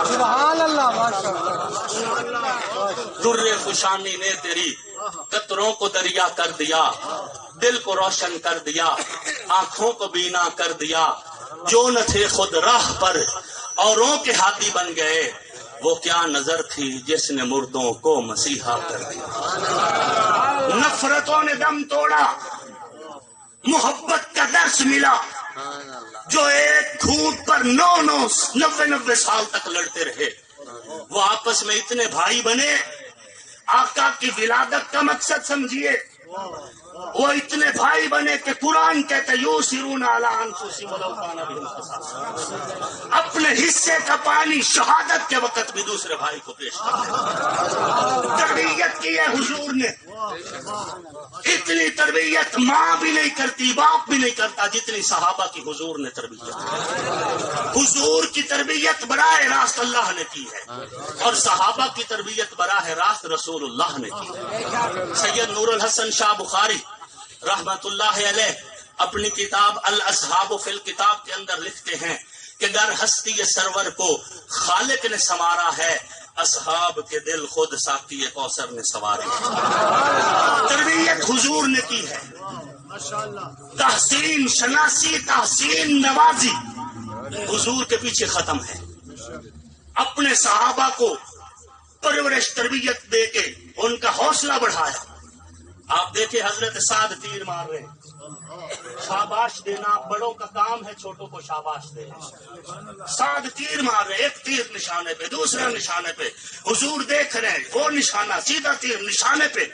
سبحان اللہ، ماشاءاللہ۔ در خوشانی نے تیری قطروں کو دریا کر دیا، دل کو روشن کر دیا، آنکھوں کو بینا کر دیا، جو نہ تھے خود راہ پر اوروں کے ہاتھی بن گئے، وہ کیا نظر تھی جس نے مردوں کو مسیحا کر دیا۔ نفرتوں نے دم توڑا، محبت کا درس ملا، جو ایک گھونٹ پر 90 سال تک لڑتے رہے، وہ آپس میں اتنے بھائی بنے، آقا کی ولادت کا مقصد سمجھیے، وہ اتنے بھائی بنے کہ قرآن کہتے یوسرون علی انفسہم ولو کان بہم خصاصہ، اپنے حصے کا پانی شہادت کے وقت بھی دوسرے بھائی کو پیش کرتے۔ تربیت کی ہے حضور نے، اتنی تربیت ماں بھی نہیں کرتی، باپ بھی نہیں کرتا جتنی صحابہ کی حضور نے تربیت کی۔ حضور کی تربیت براہ راست اللہ نے کی ہے اور صحابہ کی تربیت براہ راست رسول اللہ نے کی ہے۔ سید نور الحسن شاہ بخاری رحمت اللہ علیہ اپنی کتاب الاصحاب فی الکتاب کے اندر لکھتے ہیں کہ گر ہستی سرور کو خالق نے سنوارا ہے، اصحاب کے دل خود ساقی کوثر نے سوارے۔ تربیت حضور نے کی ہے، تحسین شناسی، تحسین نوازی حضور کے پیچھے ختم ہے۔ اپنے صحابہ کو پرورش تربیت دے کے ان کا حوصلہ بڑھایا۔ آپ دیکھیں حضرت سعد تیر مار رہے ہیں، شاباش دینا بڑوں کا کام ہے، چھوٹوں کو شاباش دینا۔ سعد تیر مار رہے، ایک تیر نشانے پہ، دوسرا نشانے پہ، حضور دیکھ رہے ہیں، وہ نشانہ سیدھا تیر نشانے پہ۔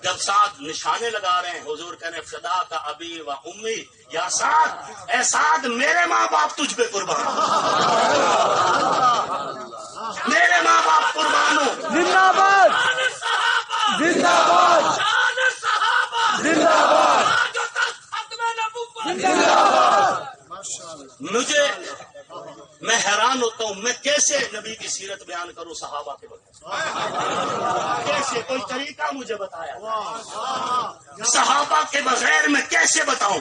جب سعد نشانے لگا رہے ہیں، حضور کہنے فدا کا ابی و امی یا سعد، اے سعد میرے ماں باپ تجھ پہ قربان، میرے ماں باپ قربان ہو۔ زندہ باد، زندہ باد، زندہ باد، مجھے میں حیران ہوتا ہوں، میں کیسے نبی کی سیرت بیان کروں صحابہ کے بغیر؟ کیسے؟ کوئی طریقہ مجھے بتایا؟ صحابہ کے بغیر میں کیسے بتاؤں؟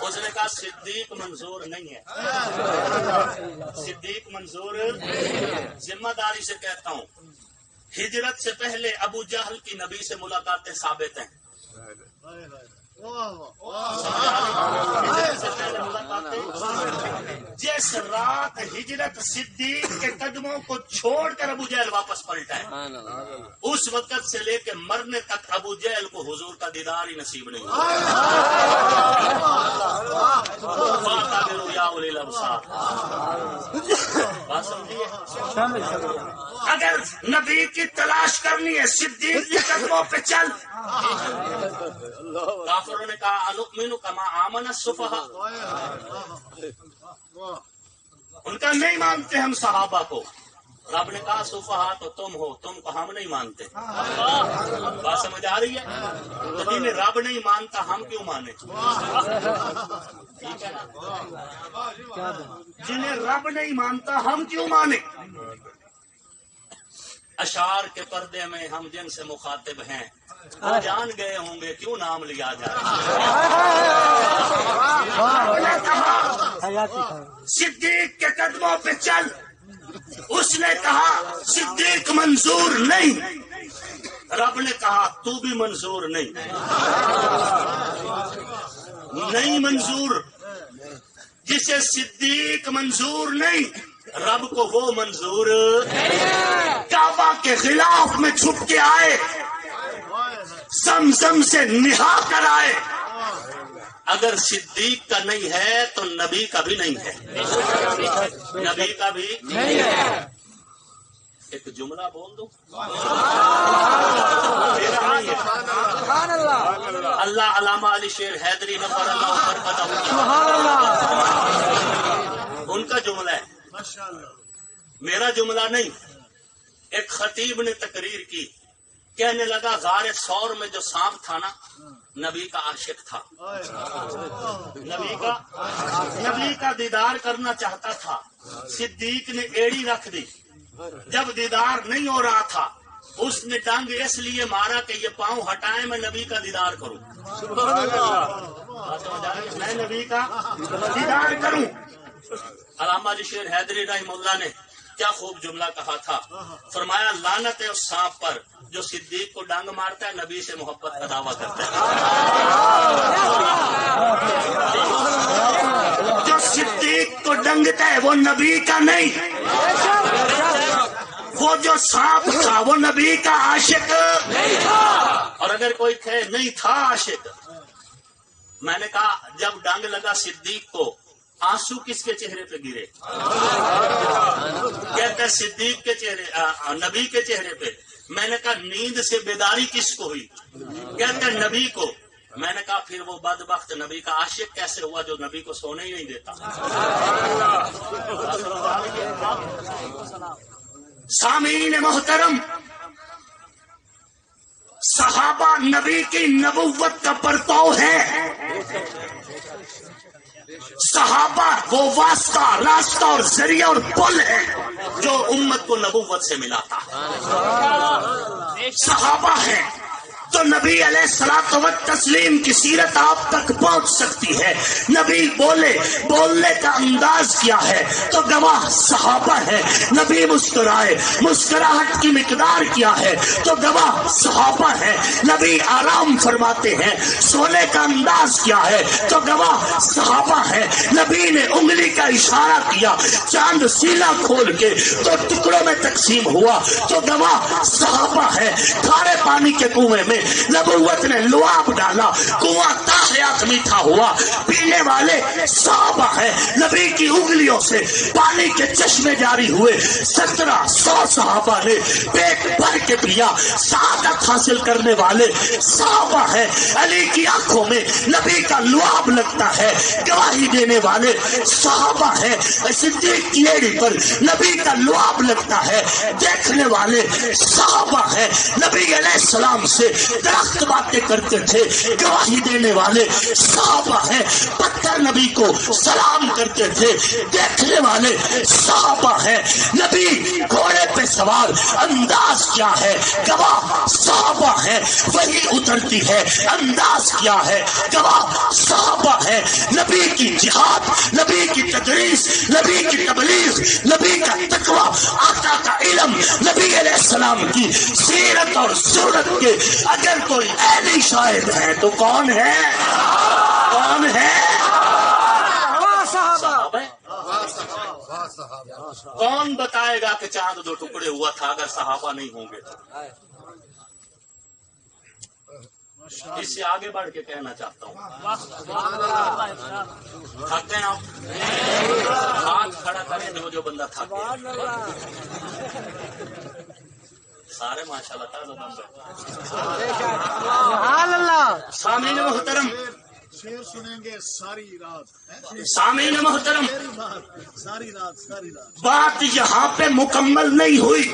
اس نے کہا صدیق منظور نہیں ہے، صدیق منظور ذمہ داری سے کہتا ہوں، ہجرت سے پہلے ابو جہل کی نبی سے ملاقاتیں ثابت ہیں، جس رات ہجرت صدیق کے قدموں کو چھوڑ کر ابو جہل واپس پلٹا ہے، اس وقت سے لے کے مرنے تک ابو جہل کو حضور کا دیدار ہی نصیب نہیں ہوا۔ بات سمجھیے، اگر نبی کی تلاش کرنی ہے صدیق کے قدموں پہ چل۔ کافروں نے کہا انؤمن کما آمن السفہاء، ان کا نہیں مانتے ہم صحابہ کو۔ رب نے کہا سفہاء تو تم ہو، تم کو ہم نہیں مانتے۔ بات سمجھ آ رہی ہے؟ تو جنہیں رب نہیں مانتا ہم کیوں مانے؟ ٹھیک ہے نا، جنہیں رب نہیں مانتا ہم کیوں مانے؟ اشعار کے پردے میں ہم جن سے مخاطب ہیں وہ جان گئے ہوں گے کیوں نام لیا جائے۔ صدیق کے قدموں پہ چل، اس نے کہا صدیق منظور نہیں، رب نے کہا تو بھی منظور نہیں، نہیں منظور، جسے صدیق منظور نہیں رب کو وہ منظور۔ کعبہ کے خلاف میں چھپ کے آئے، زمزم سے نہا کر آئے، اگر صدیق کا نہیں ہے تو نبی کا بھی نہیں ہے، نبی کا بھی نہیں ہے۔ ایک جملہ بول دو، اللہ علامہ علی شیر حیدری نفر اللہ ان کا جملہ ہے، میرا جملہ نہیں۔ ایک خطیب نے تقریر کی، کہنے لگا غار ثور میں جو سانپ تھا نا نبی کا عاشق تھا، نبی کا دیدار کرنا چاہتا تھا، صدیق نے ایڑی رکھ دی، جب دیدار نہیں ہو رہا تھا اس نے ڈنگ اس لیے مارا کہ یہ پاؤں ہٹائے میں نبی کا دیدار کروں، میں نبی کا دیدار کروں۔ علامہ علی شیر حیدری رحمہ اللہ نے کیا خوب جملہ کہا تھا، فرمایا لعنت ہے اس سانپ پر جو صدیق کو ڈانگ مارتا ہے، نبی سے محبت کا دعویٰ کرتا ہے۔ جو صدیق کو ڈنگتا ہے وہ نبی کا نہیں، وہ جو سانپ تھا وہ نبی کا عاشق نہیں تھا۔ اور اگر کوئی کہے نہیں تھا عاشق، میں نے کہا جب ڈانگ لگا صدیق کو آنسو کس کے چہرے پہ گرے؟ کہتا ہے صدیق کے چہرے، نبی کے چہرے پہ۔ میں نے کہا نیند سے بیداری کس کو ہوئی؟ کہتا ہے نبی کو۔ میں نے کہا پھر وہ بدبخت نبی کا عاشق کیسے ہوا جو نبی کو سونے ہی نہیں دیتا؟ سامعین محترم، صحابہ نبی کی نبوت کا پرتو ہے، صحابہ وہ واسطہ، راستہ اور ذریعہ اور پل ہے جو امت کو نبوت سے ملاتا ہے۔ صحابہ ہیں تو نبی علیہ الصلوۃ والتسلیم کی سیرت آپ تک پہنچ سکتی ہے۔ نبی بولنے کا انداز کیا ہے تو گواہ صحابہ ہے۔ نبی مسکرائے، مسکراہٹ کی مقدار کیا ہے تو گواہ صحابہ ہے۔ نبی آرام فرماتے ہیں، سونے کا انداز کیا ہے تو گواہ صحابہ ہے۔ نبی نے انگلی کا اشارہ کیا، چاند سینا کھول کے تو ٹکڑوں میں تقسیم ہوا تو گواہ صحابہ ہے۔ کھارے پانی کے کنویں میں نبوت نے لعاب ڈالا، کنواں تاحیات میٹھا ہوا، پینے والے صحابہ ہیں۔ نبی کی انگلیوں سے پانی کے چشمے جاری ہوئے، 1700 صحابہ نے پیٹ بھر کے پیا، سعادت حاصل کرنے والے صحابہ ہیں۔ علی کی آنکھوں میں نبی کا لعاب لگتا ہے، گواہی دینے والے صحابہ ہیں۔ صدیق کی ایڑی پر نبی کا لعاب لگتا ہے، دیکھنے والے صحابہ ہیں۔ نبی علیہ السلام سے درخت باتیں کرتے تھے، گواہی دینے والے صحابہ ہیں۔ پتھر نبی کو سلام کرتے تھے، دیکھنے والے صحابہ ہیں۔ نبی گھوڑے پہ سوار، انداز کیا ہے گواہ صحابہ ہیں۔ وہی اترتی ہے، انداز کیا ہے گواہ ہے نبی کی جہاد، نبی کی تدریس، نبی کی تبلیغ، نبی کا تقوی، آقا کا علم، نبی علیہ السلام کی سیرت اور صورت کے اگر کوئی اہلی شاہد ہے تو کون ہے؟ کون ہے؟ صحابہ۔ کون بتائے گا کہ چاند 2 ٹکڑے ہوا تھا اگر صحابہ نہیں ہوں گے تو؟ اس سے آگے بڑھ کے کہنا چاہتا ہوں، تھک گئے آپ؟ ہاتھ کھڑا کریں جو بندہ تھک گیا۔ سارے ماشاءاللہ سبحان اللہ۔ سامعین محترم، شعر سنیں گے ساری رات، سامعین محترم، ساری رات بات یہاں پہ مکمل نہیں ہوئی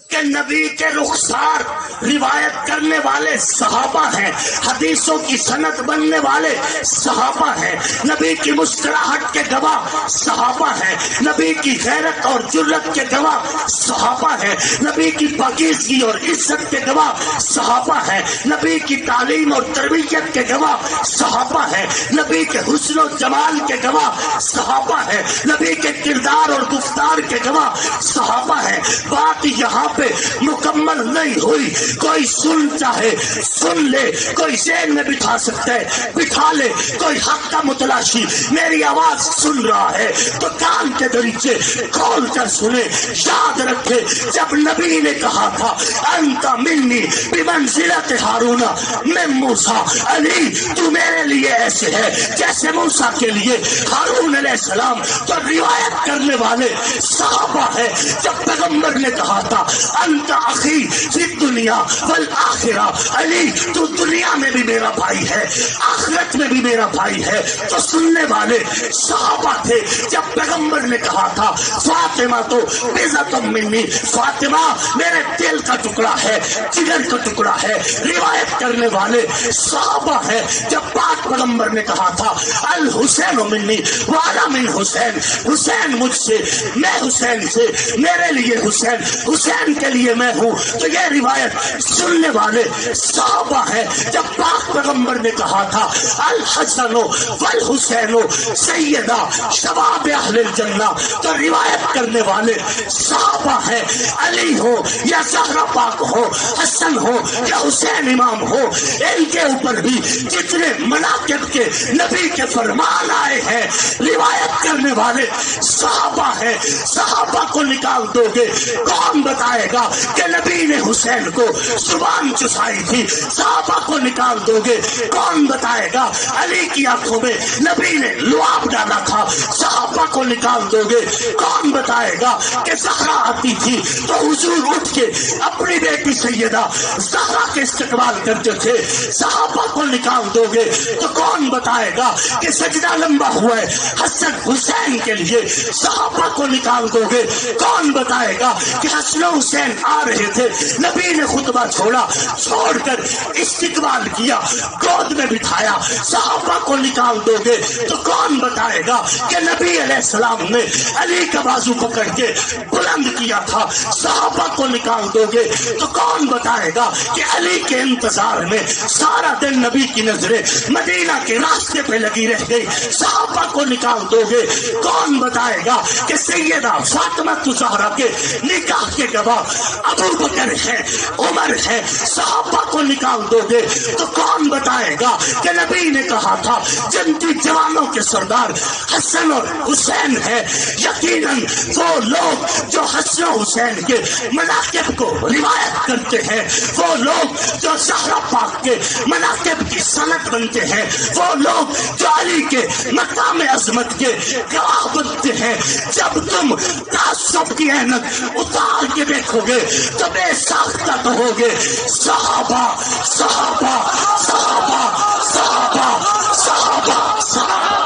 کہ نبی کے رخسار روایت کرنے والے صحابہ ہیں، حدیثوں کی سند بننے والے صحابہ ہیں، نبی کی مسکراہٹ کے گواہ صحابہ ہیں، نبی کی غیرت اور جرت کے گواہ صحابہ ہیں، نبی کی پاکیزگی اور عزت کے گواہ صحابہ ہیں، نبی کی تعلیم اور تربیت کے گواہ صحابہ ہیں، نبی کے حسن و جمال کے گواہ صحابہ ہیں، نبی کے کردار اور گفتار کے گواہ صحابہ ہیں۔ بات یہاں پہ مکمل نہیں ہوئی، کوئی سن چاہے سن لے، کوئی ذہن میں بٹھا سکتا ہے بٹھا لے، کوئی حق کا متلاشی میری آواز سن رہا ہے تو کان کے دریچے کھول کر سنے، یاد رکھے جب نبی نے کہا تھا انت منی بمنزلت ہارون من موسیٰ، علی تو میرے لیے ایسے ہے جیسے موسیٰ کے لیے ہارون علیہ السلام، تو روایت کرنے والے صحابہ ہے۔ جب پیغمبر نے کہا تھا انت اخی فی الدنیا والآخرہ، علی تو دنیا میں بھی میرا بھائی ہے آخرت میں بھی میرا بھائی ہے، تو سننے والے صحابہ تھے۔ جب پیغمبر نے کہا تھا فاطمہ تو بضعۃ منی، فاطمہ میرے دل کا ٹکڑا ہے، جگر کا ٹکڑا ہے، روایت کرنے والے صحابہ ہے۔ جب پاک پیغمبر نے کہا تھا الحسین منی وانا من حسین، حسین مجھ سے میں حسین سے، میرے لیے حسین حسین کے لیے میں ہوں، تو یہ روایت سننے والے صحابہ ہیں۔ جب پاک پیغمبر نے کہا تھا الحسن والحسین سیدہ شباب اہل الجنہ، تو روایت کرنے والے صحابہ ہیں۔ علی ہو یا زہرا پاک ہو، حسن ہو یا حسین امام ہو، ان کے اوپر بھی جتنے مناقب کے نبی کے فرمان آئے ہیں روایت کرنے والے صحابہ ہیں۔ صحابہ کو نکال دو گے کون بتائے گا کہ نبی نے حسین کو زبان چسائی تھی؟ صحابہ کو نکال دو گے کون بتائے گا علی کی آنکھوں میں نبی نے لعاب ڈالا تھا؟ صحابہ کو نکال دو گے کون بتائے گا کہ زہرا آتی تھی تو حضور اٹھ کے اپنی بیٹی سیدہ زہرا کے استقبال کرتے تھے؟ صحابہ کو نکال دو گے تو کون بتائے گا کہ سجدہ لمبا ہوا ہے حسن حسین کے لیے؟ صحابہ کو نکال دو گے کون بتائے گا کہ حسن و حسین آ رہے تھے، نبی نے خطبہ چھوڑا، چھوڑ کر استقبال کیا، گود میں بٹھایا؟ صحابہ کو نکال دو گے تو کون بتائے گا کہ نبی علیہ السلام نے علی کا بازو پکڑ کے بلند کیا تھا؟ صحابہ کو نکال دو گے تو کون بتائے گا کہ علی کے انتظار میں سارا دن نبی کی نظریں مدینہ کے راستے پہ لگی رہ گئی؟ صحابہ کو نکال دو گے کون بتائے گا کہ سیدہ فاطمہ زہرا کے نکاح کے گواہ ابو بکر ہے، عمر ہے؟ صحابہ کو نکال دو گے تو کون بتائے گا کہ نبی نے کہا تھا جنتی جوانوں کے سردار حسن اور حسین ہے؟ یقیناً وہ لوگ جو حسن و حسین کے مناقب کو روایت کرتے ہیں، وہ لوگ جو زہرا پاک کے مناقب کی سند بنتے ہیں، وہ لوگ جو علی کے مقام عظمت کے گواہ بنتے ہیں، جب تم تعصب کی اینک اتار کے دیکھو گے تو بے ساختہ کہو گے صحابہ صحابہ صحابہ صحابہ صحابہ صحابہ۔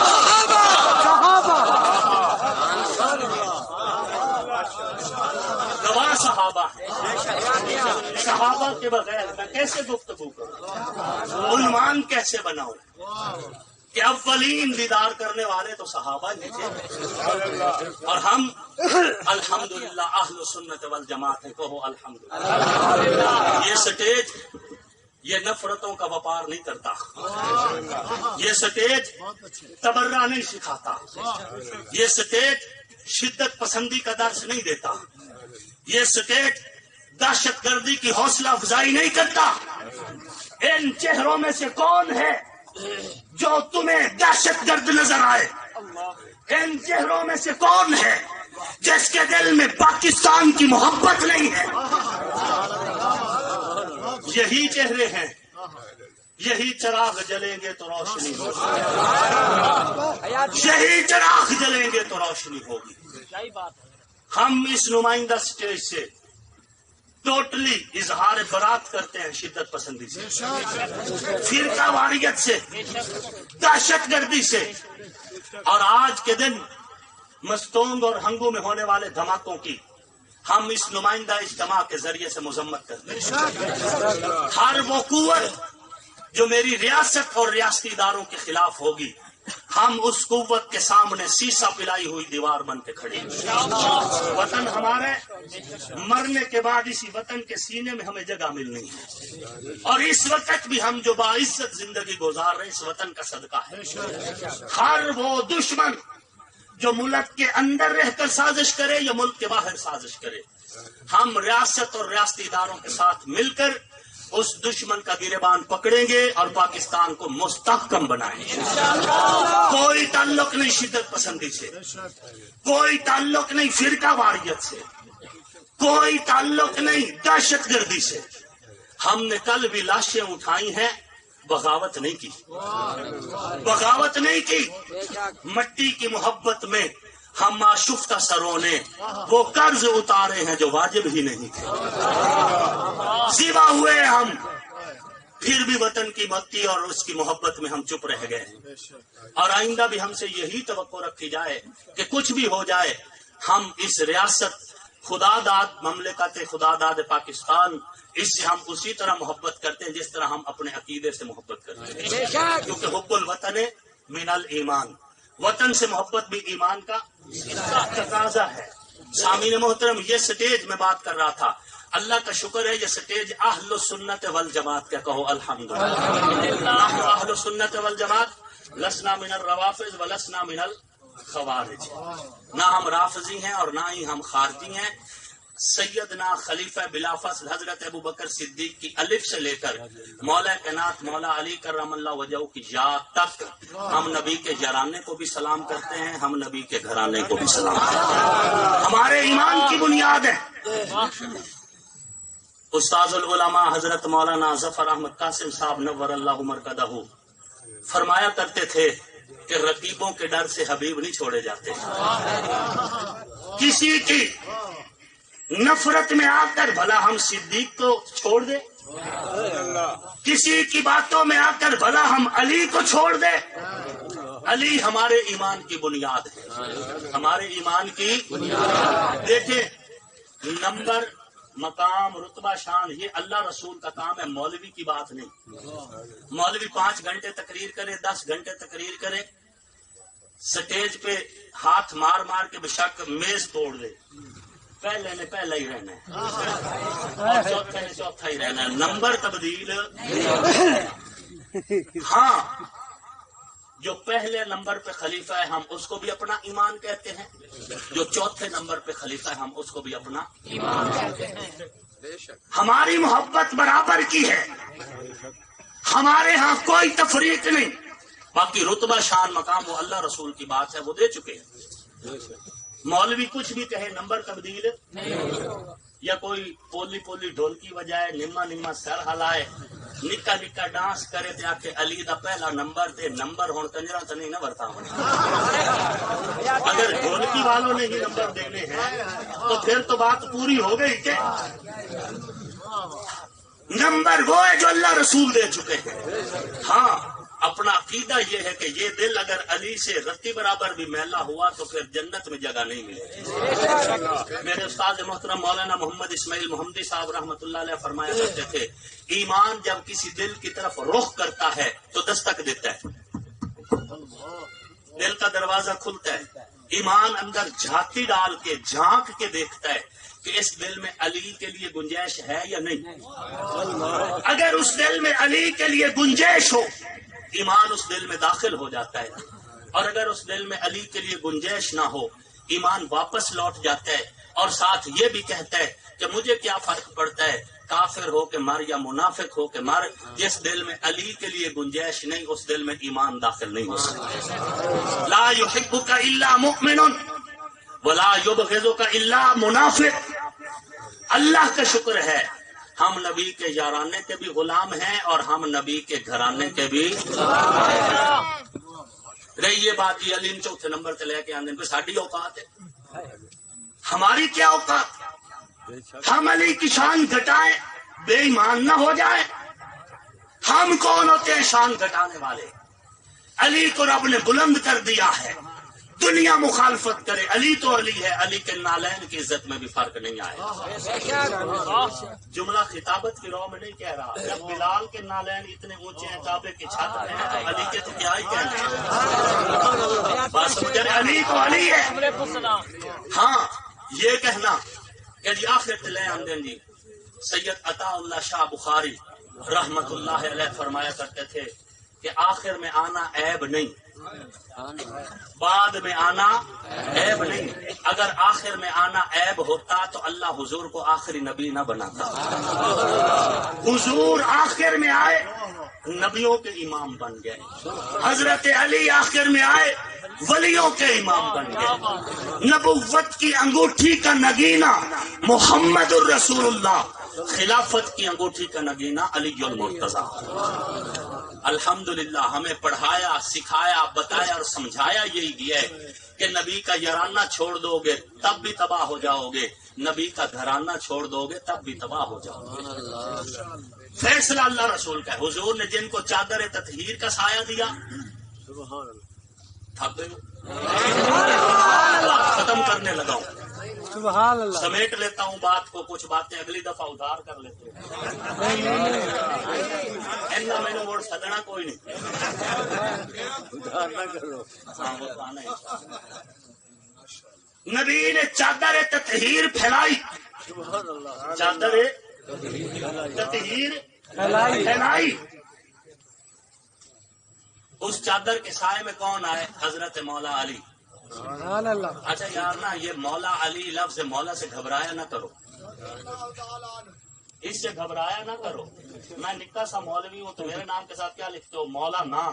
گواہ صحابہ، صحابہ کے بغیر میں کیسے گفتگو کروں؟ عنوان کیسے بناؤں کہ اولین دیدار کرنے والے تو صحابہ ہی تھے، اور ہم الحمدللہ اہل سنت والجماعت ہیں، کہو الحمدللہ۔ یہ سٹیج یہ نفرتوں کا وپار نہیں کرتا، یہ سٹیج تبرہ نہیں سکھاتا، یہ سٹیج شدت پسندی کا درس نہیں دیتا، یہ سٹیج دہشت گردی کی حوصلہ افزائی نہیں کرتا۔ ان چہروں میں سے کون ہے جو تمہیں دہشت گرد نظر آئے؟ ان چہروں میں سے کون ہے جس کے دل میں پاکستان کی محبت نہیں ہے؟ یہی چہرے ہیں، یہی چراغ جلیں گے تو روشنی ہوگی، یہی چراغ جلیں گے تو روشنی ہوگی۔ ہم اس نمائندہ سٹیج سے ٹوٹلی اظہار برات کرتے ہیں شدت پسندی سے، فرقہ واریت سے، دہشت گردی سے، اور آج کے دن مستونگ اور ہنگو میں ہونے والے دھماکوں کی ہم اس نمائندہ اجتماع کے ذریعے سے مذمت کرتے ہیں۔ ہر وہ قوت جو میری ریاست اور ریاستی اداروں کے خلاف ہوگی، ہم اس قوت کے سامنے سیسا پلائی ہوئی دیوار بن کے کھڑے ہیں۔ وطن ہمارے، مرنے کے بعد اسی وطن کے سینے میں ہمیں جگہ ملنی ہے، اور اس وقت بھی ہم جو باعزت زندگی گزار رہے ہیں اس وطن کا صدقہ ہے۔ ہر وہ دشمن جو ملک کے اندر رہ کر سازش کرے یا ملک کے باہر سازش کرے، ہم ریاست اور ریاستی اداروں کے ساتھ مل کر اس دشمن کا گریبان پکڑیں گے اور پاکستان کو مستحکم بنائیں گے۔ کوئی تعلق نہیں شدت پسندی سے، کوئی تعلق نہیں فرقہ واریت سے، کوئی تعلق نہیں دہشت گردی سے۔ ہم نے کل بھی لاشیں اٹھائی ہیں، بغاوت نہیں کی، بغاوت نہیں کی۔ مٹی کی محبت میں ہم آشفتہ سروں نے وہ قرض اتارے ہیں جو واجب ہی نہیں تھے۔ سوا ہوئے ہم، پھر بھی وطن کی مٹی اور اس کی محبت میں ہم چپ رہ گئے ہیں، اور آئندہ بھی ہم سے یہی توقع رکھی جائے کہ کچھ بھی ہو جائے ہم اس ریاست خدا داد مملکت خدا داد پاکستان، اس سے ہم اسی طرح محبت کرتے ہیں جس طرح ہم اپنے عقیدے سے محبت کرتے ہیں، کیونکہ حب الوطن من الایمان، وطن سے محبت بھی ایمان کا تقاضا ہے۔ سامعین محترم، یہ سٹیج میں بات کر رہا تھا، اللہ کا شکر ہے یہ سٹیج اہل السنت والجماعت کا، کہو الحمدللہ۔ نحن اہل السنت والجماعت لسنا من الروافض ولسنا من الخوارج، نہ ہم رافضی ہیں اور نہ ہی ہم خارجی ہیں۔ سیدنا خلیفہ بلا فصل حضرت ابو بکر صدیق کی الف سے لے کر مولا کائنات مولا علی کرم اللہ وجہہ کی یا تک ہم نبی کے جرانے کو بھی سلام کرتے ہیں، ہم نبی کے گھرانے کو بھی سلام کرتے ہیں، ہمارے ایمان کی بنیاد ہے۔ استاذ العلماء حضرت مولانا ظفر احمد قاسم صاحب نور اللہ مرکزہ فرمایا کرتے تھے کہ رقیبوں کے ڈر سے حبیب نہیں چھوڑے جاتے۔ کسی کی نفرت میں آ کر بھلا ہم صدیق کو چھوڑ دیں، کسی کی باتوں میں آ کر بھلا ہم علی کو چھوڑ دیں۔ علی ہمارے ایمان کی بنیاد ہے، ہمارے ایمان کی بنیاد۔ دیکھیں، نمبر، مقام، رتبہ، شان، یہ اللہ رسول کا کام ہے، مولوی کی بات نہیں۔ مولوی 5 گھنٹے تقریر کرے، 10 گھنٹے تقریر کرے، سٹیج پہ ہاتھ مار مار کے بشک میز توڑ دے، پہلے نے پہلا ہی رہنا ہے اور چوتھے نے چوتھا ہی رہنا ہے، نمبر تبدیل۔ ہاں، جو پہلے نمبر پہ خلیفہ ہے ہم اس کو بھی اپنا ایمان کہتے ہیں، جو چوتھے نمبر پہ خلیفہ ہے ہم اس کو بھی اپنا ایمان کہتے ہیں۔ ہماری محبت برابر کی ہے، ہمارے ہاں کوئی تفریق نہیں۔ باقی رتبہ، شان، مقام وہ اللہ رسول کی بات ہے، وہ دے چکے ہیں۔ مولوی کچھ بھی کہے، نمبر تبدیل یا کوئی پولی پولی ڈھولکی بجائے، نما نما سر ہلائے، نکا نکا ڈانس کرے تے آکھے علی دا پہلا نمبر تے نمبر ہون کنجرا تو نہیں نہ برتا ہونا۔ اگر ڈھولکی والوں نے ہی نمبر دینے ہیں تو پھر تو بات پوری ہو گئی کہ نمبر وہ ہے جو اللہ رسول دے چکے ہیں۔ ہاں، اپنا عقیدہ یہ ہے کہ یہ دل اگر علی سے رتی برابر بھی میلا ہوا تو پھر جنت میں جگہ نہیں ملے۔ میرے استاد محترم مولانا محمد اسماعیل محمدی صاحب رحمۃ اللہ علیہ فرمایا کرتے تھے، ایمان جب کسی دل کی طرف رخ کرتا ہے تو دستک دیتا ہے، دل کا دروازہ کھلتا ہے، ایمان اندر جھانکی ڈال کے جھانک کے دیکھتا ہے کہ اس دل میں علی کے لیے گنجائش ہے یا نہیں۔ اگر اس دل میں علی کے لیے گنجائش ہو، ایمان اس دل میں داخل ہو جاتا ہے، اور اگر اس دل میں علی کے لیے گنجائش نہ ہو ایمان واپس لوٹ جاتا ہے، اور ساتھ یہ بھی کہتا ہے کہ مجھے کیا فرق پڑتا ہے کافر ہو کے مر یا منافق ہو کے مر، جس دل میں علی کے لیے گنجائش نہیں اس دل میں ایمان داخل نہیں ہو سکتا۔ لا یحبک الا مؤمن ولا یبغضک الا منافق۔ اللہ کا شکر ہے ہم نبی کے یارانے کے بھی غلام ہیں اور ہم نبی کے گھرانے کے بھی۔ رہی یہ بات جی علی چوتھے نمبر سے لے کے آنے پہ ساڑھی اوقات ہے، ہماری کیا اوقات؟ ہم علی کی شان گھٹائیں بے ایمان نہ ہو جائے؟ ہم کون ہوتے ہیں شان گھٹانے والے؟ علی کو رب نے بلند کر دیا ہے، دنیا مخالفت کرے علی تو علی ہے، علی کے نالین کی عزت میں بھی فرق نہیں آئے۔ جملہ خطابت کی رو میں نہیں کہہ رہا، جب بلال کے نالین اتنے اونچے ہیں کعبے کی چھت میں ہیں تو علی کے تو کیا ہی کہنے ہیں، بس علی تو علی ہے۔ ہاں یہ کہنا کہ جی آخر تلے آمدن جی سید عطا اللہ شاہ بخاری رحمت اللہ علیہ فرمایا کرتے تھے کہ آخر میں آنا عیب نہیں، بعد میں آنا عیب نہیں۔ اگر آخر میں آنا عیب ہوتا تو اللہ حضور کو آخری نبی نہ بناتا۔ حضور آخر میں آئے نبیوں کے امام بن گئے، حضرت علی آخر میں آئے ولیوں کے امام بن گئے۔ نبوت کی انگوٹھی کا نگینہ محمد الرسول اللہ، خلافت کی انگوٹھی کا نگینہ علی المرتضیٰ۔ الحمدللہ ہمیں پڑھایا سکھایا بتایا اور سمجھایا یہی گیا ہے کہ نبی کا یارانہ چھوڑ دو گے تب بھی تباہ ہو جاؤ گے، نبی کا گھرانہ چھوڑ دو گے تب بھی تباہ ہو جاؤ گے۔ فیصلہ اللہ رسول کا ہے۔ حضور نے جن کو چادر تطہیر کا سایہ دیا تھک گئے، ختم کرنے لگا ہوں، سبحان اللہ، سمیٹ لیتا ہوں بات کو، کچھ باتیں اگلی دفعہ ادھار کر لیتے ایسا میں نے ووٹ سدنا کوئی نہیں، ہاں وہ آنا ہے۔ نبی نے چادر تطہیر پھیلائی، چادر تطہیر پھیلائی، اس چادر کے سائے میں کون آئے؟ حضرت مولا علی۔ سبحان اللہ۔ اچھا یار نا یہ مولا علی لفظ مولا سے گھبرایا نہ کرو، اس سے گھبرایا نہ کرو۔ میں نکا سا مولوی ہوں تو میرے نام کے ساتھ کیا لکھتے ہو؟ مولا نا،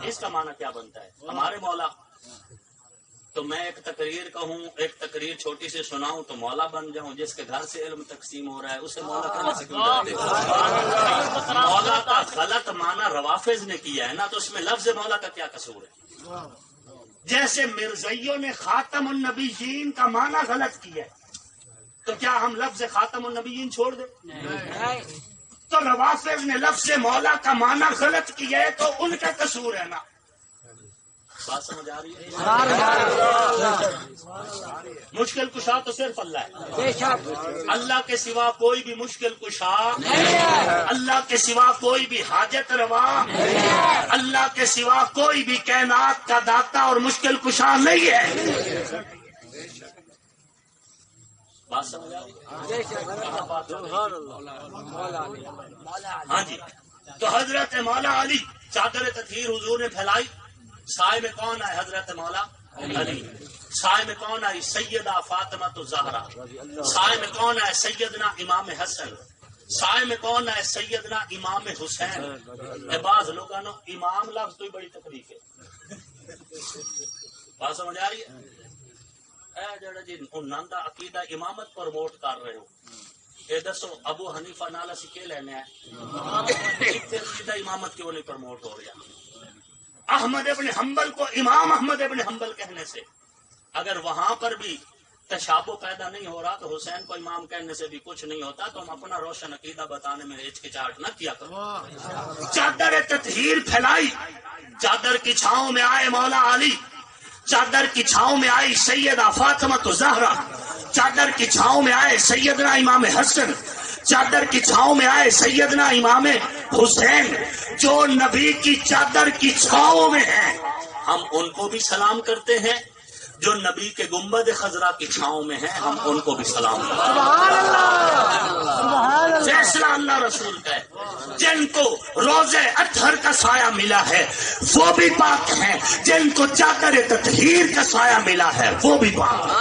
اس کا معنی کیا بنتا ہے؟ ہمارے مولا تو میں ایک تقریر کہوں، ایک تقریر چھوٹی سی سناؤں تو مولا بن جاؤں؟ جس کے گھر سے علم تقسیم ہو رہا ہے اسے مولا کرنے سے کیوں ڈرتے ہو؟ مولا کا غلط معنی روافظ نے کیا ہے نا، تو اس میں لفظ مولا کا کیا قصور ہے؟ جیسے مرزائیوں نے خاتم النبیین کا معنی غلط کیا ہے تو کیا ہم لفظ خاتم النبیین چھوڑ دیں؟ تو روافظ نے لفظ مولا کا معنی غلط کیا ہے تو ان کا قصور ہے نا۔ بات سمجھ آ رہی ہے؟ مشکل کشا تو صرف اللہ ہے، اللہ کے سوا کوئی بھی مشکل کشا، اللہ کے سوا کوئی بھی حاجت روا، اللہ کے سوا کوئی بھی کائنات کا داتا اور مشکل کشا نہیں ہے۔ بات سمجھ آ رہی ہے؟ ہاں جی، تو حضرت مولا علی چادر تطہیر حضور نے پھیلائی، سائے میں کون آئے؟ حضرت مولا علی۔ سائے میں کون آئی؟ سیدہ فاطمہ الزہرا۔ سائے میں کون آئے؟ سیدنا امام حسن۔ سائے میں کون آئے؟ سیدنا امام حسین۔ بعض لوگوں نے امام لفظ تو بڑی تکلیف ہے، بات سمجھ آ رہی ہے؟ جڑا جی انہوں دا عقیدہ امامت پروموٹ کر رہے ہو، یہ دسو ابو حنیفہ نالا سی کے لینے ہیں؟ عقیدہ امامت کیوں نہیں پروموٹ ہو رہا؟ احمد ابن حنبل کو امام احمد ابن حنبل کہنے سے اگر وہاں پر بھی تشابہ پیدا نہیں ہو رہا تو حسین کو امام کہنے سے بھی کچھ نہیں ہوتا، تو ہم اپنا روشن عقیدہ بتانے میں ہچکچاہٹ نہ کیا کرو۔ چادر تطہیر پھیلائی، چادر کی چھاؤں میں آئے مولا علی، چادر کی چھاؤں میں آئی سیدہ فاطمہ الزہرا، چادر کی چھاؤں میں آئے سیدنا امام حسن، چادر کی چھاؤں میں آئے سیدنا امام حسین، جو نبی کی چادر کی چھاؤں میں ہیں۔ ہم ان کو بھی سلام کرتے ہیں، جو نبی کے گنبد خضرا کی چھاؤں میں ہیں، ہم ان کو بھی سلام کرتے ہیں۔ سبحان اللہ، فیصلہ اللہ رسول کا ہے۔ جن کو روزے اطہر کا سایہ ملا ہے وہ بھی پاک ہیں، جن کو چادر تطہیر کا سایہ ملا ہے وہ بھی پاک ہیں۔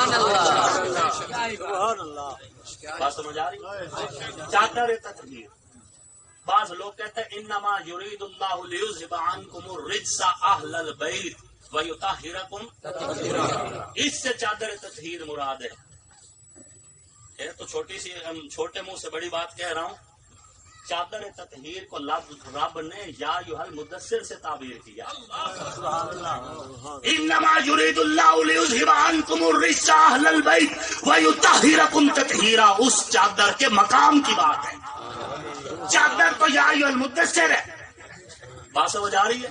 سبحان اللہ، بات سمجھ آ رہی؟ چادر تطہیر، بعض لوگ کہتے ہیں انما یرید اللہ لیذھب عنکم الرجس اہل البیت ویطہرکم تطہیرا، اس سے چادر تطہیر مراد ہے۔ یہ تو چھوٹے منہ سے بڑی بات کہہ رہا ہوں۔ چادر تطہیر کو رب نے یا ایھا المدثر سے تعبیر کیا۔ انما یرید اللہ لیذھب عنکم الرجس اہل البیت ویطہرکم تطہیرا، اس چادر کے مقام کی بات ہے۔ چادر تو یا ایھا المدثر ہے۔ بات سمجھ آ رہی ہے؟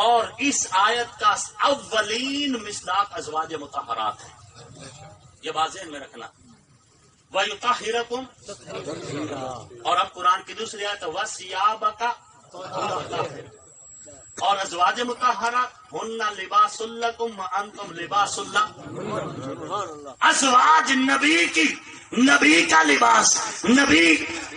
اور اس آیت کا اولین مصداق ازواج مطہرات ہے، یہ بات ذہن میں رکھنا۔ وَيُطَهِّرَكُمْ، اور اب قرآن کی دوسری آیت وَثِيَابَكَ، اور ازواج مطہرات ہن لباس لکم وانتم لباس لہن، ازواج نبی کا لباس، نبی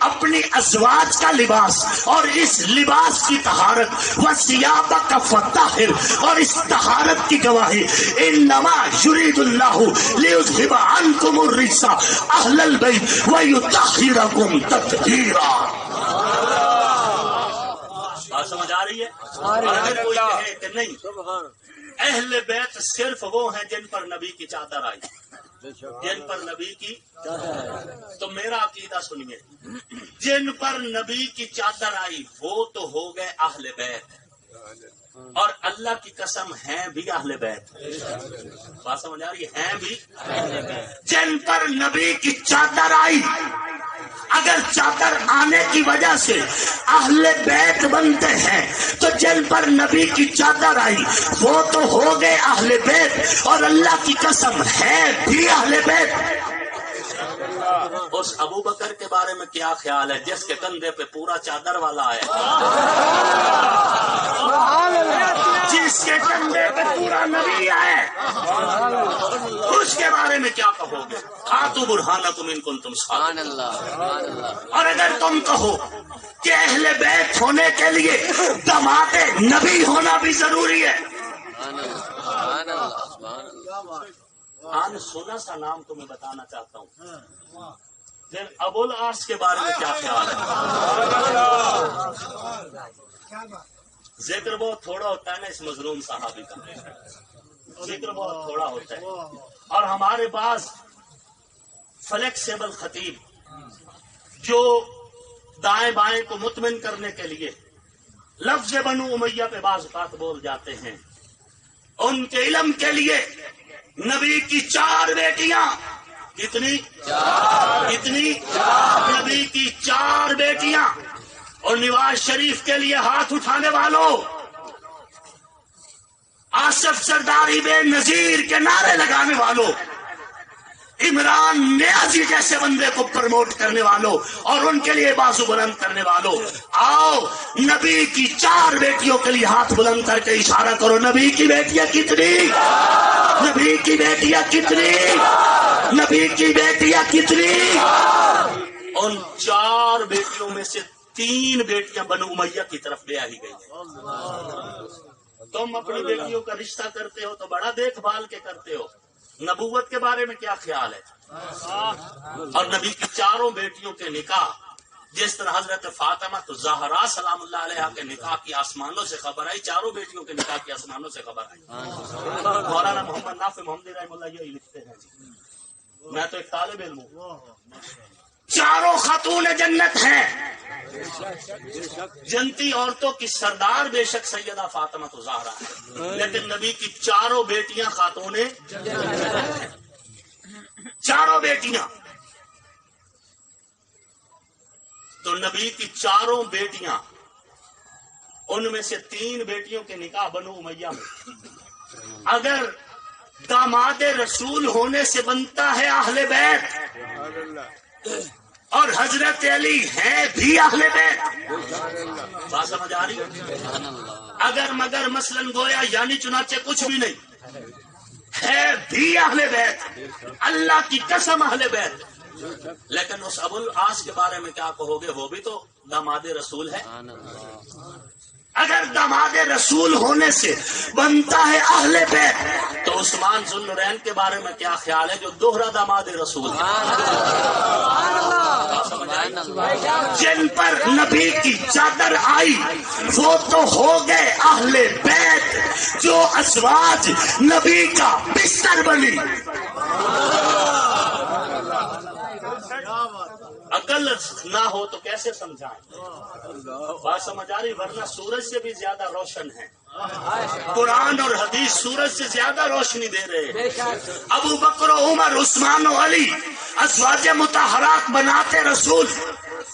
اپنی ازواج کا لباس، اور اس لباس کی طہارت وَثِيَابَكَ فَطَهِّرْ، اور اس طہارت کی گواہی انما یرید اللہ لیذھب عنکم الرجس اہل البیت ویطہرکم تطہیرا۔ بات سمجھ آ رہی ہے؟ اور اگر کوئی کہے کہ نہیں، اہل بیت صرف وہ ہیں جن پر نبی کی چادر آئی، جن پر نبی کی، تو میرا عقیدہ سنیے، جن پر نبی کی چادر آئی وہ تو ہو گئے اہل بیت، اور اللہ کی قسم ہیں بھی اہل بیت۔ بات سمجھ آ رہی ہے؟ ہیں بھی جن پر نبی کی چادر آئی، اگر چادر آنے کی وجہ سے اہل بیت بنتے ہیں تو جن پر نبی کی چادر آئی وہ تو ہو گئے اہل بیت، اور اللہ کی قسم ہے بھی اہل بیت۔ اس ابو بکر کے بارے میں کیا خیال ہے جس کے کندھے پہ پورا چادر والا آیا، جس کے کندھے پہ پورا نبی آئے، اس کے بارے میں کیا کہو گے؟ ہاتھوں برہانکم ان کنتم صادقین۔ اور اگر تم کہو کہ اہل بیت ہونے کے لیے داماد نبی ہونا بھی ضروری ہے، سونا سا نام تمہیں بتانا چاہتا ہوں، پھر ابو العاص کے بارے میں کیا خیال ہے؟ ذکر بہت تھوڑا ہوتا ہے نا اس مظلوم صحابی کا، ذکر بہت تھوڑا ہوتا ہے، اور ہمارے پاس فلیکسیبل خطیب جو دائیں بائیں کو مطمئن کرنے کے لیے لفظ بنو امیہ پہ بعض اوقات بول جاتے ہیں، ان کے علم کے لیے نبی کی 4 بیٹیاں، کتنی؟ نبی کی 4 بیٹیاں، اور نواز شریف کے لیے ہاتھ اٹھانے والوں، آصف سرداری بے نظیر کے نعرے لگانے والوں، عمران نیازی جیسے بندے کو پروموٹ کرنے والوں اور ان کے لیے بازو بلند کرنے والوں، آؤ نبی کی 4 بیٹیوں کے لیے ہاتھ بلند کر کے اشارہ کرو، نبی کی بیٹیاں کتنی؟ نبی کی بیٹیاں کتنی؟ نبی کی بیٹیاں کتنی؟ ان 4 بیٹیوں میں سے 3 بیٹیاں بنو امیہ کی طرف بیاہی گئی ہیں۔ تم اپنی بیٹیوں کا رشتہ کرتے ہو تو بڑا دیکھ بھال کے کرتے ہو، نبوت کے بارے میں کیا خیال ہے؟ اور نبی کی 4 بیٹیوں کے نکاح، جس طرح حضرت فاطمہ تو زہرا سلام اللہ علیہ کے نکاح کی آسمانوں سے خبر آئی، 4 بیٹیوں کے نکاح کی آسمانوں سے خبر آئی۔ مولانا محمد نافع محمدی رحمہ اللہ یہی لکھتے ہیں، میں تو ایک طالب علم ہوں، 4 خاتون جنت ہیں، جنتی عورتوں کی سردار بے شک سیدہ فاطمہ تو زہرا ہے، لیکن نبی کی 4 بیٹیاں خاتون جنت، 4 بیٹیاں، تو نبی کی 4 بیٹیاں، ان میں سے 3 بیٹیوں کے نکاح بنو امیہ میں، اگر داماد رسول ہونے سے بنتا ہے اہل بیت، اور حضرت علی ہیں بھی اہل بیت، بات سمجھ آ رہی؟ اگر مگر مثلاً گویا یعنی چنانچہ کچھ بھی نہیں، ہے بھی اہل بیت، اللہ کی قسم اہل بیت. لیکن اس ابو العاص کے بارے میں کیا کہو گے؟ وہ بھی تو داماد رسول ہے. اگر داماد رسول ہونے سے بنتا ہے اہل بیت تو عثمان ذو النورین کے بارے میں کیا خیال ہے جو دوہرا داماد رسول ہے؟ جن پر نبی کی چادر آئی وہ تو ہو گئے اہل بیت، جو ازواج نبی کا بستر بنی. عقل نہ ہو تو کیسے سمجھائیں؟ بات سمجھ آ رہی؟ ورنہ سورج سے بھی زیادہ روشن ہے. قرآن اور حدیث سورج سے زیادہ روشنی دے رہے ہیں. ابو بکر و عمر عثمان و علی ازواج مطہرات بناتے رسول،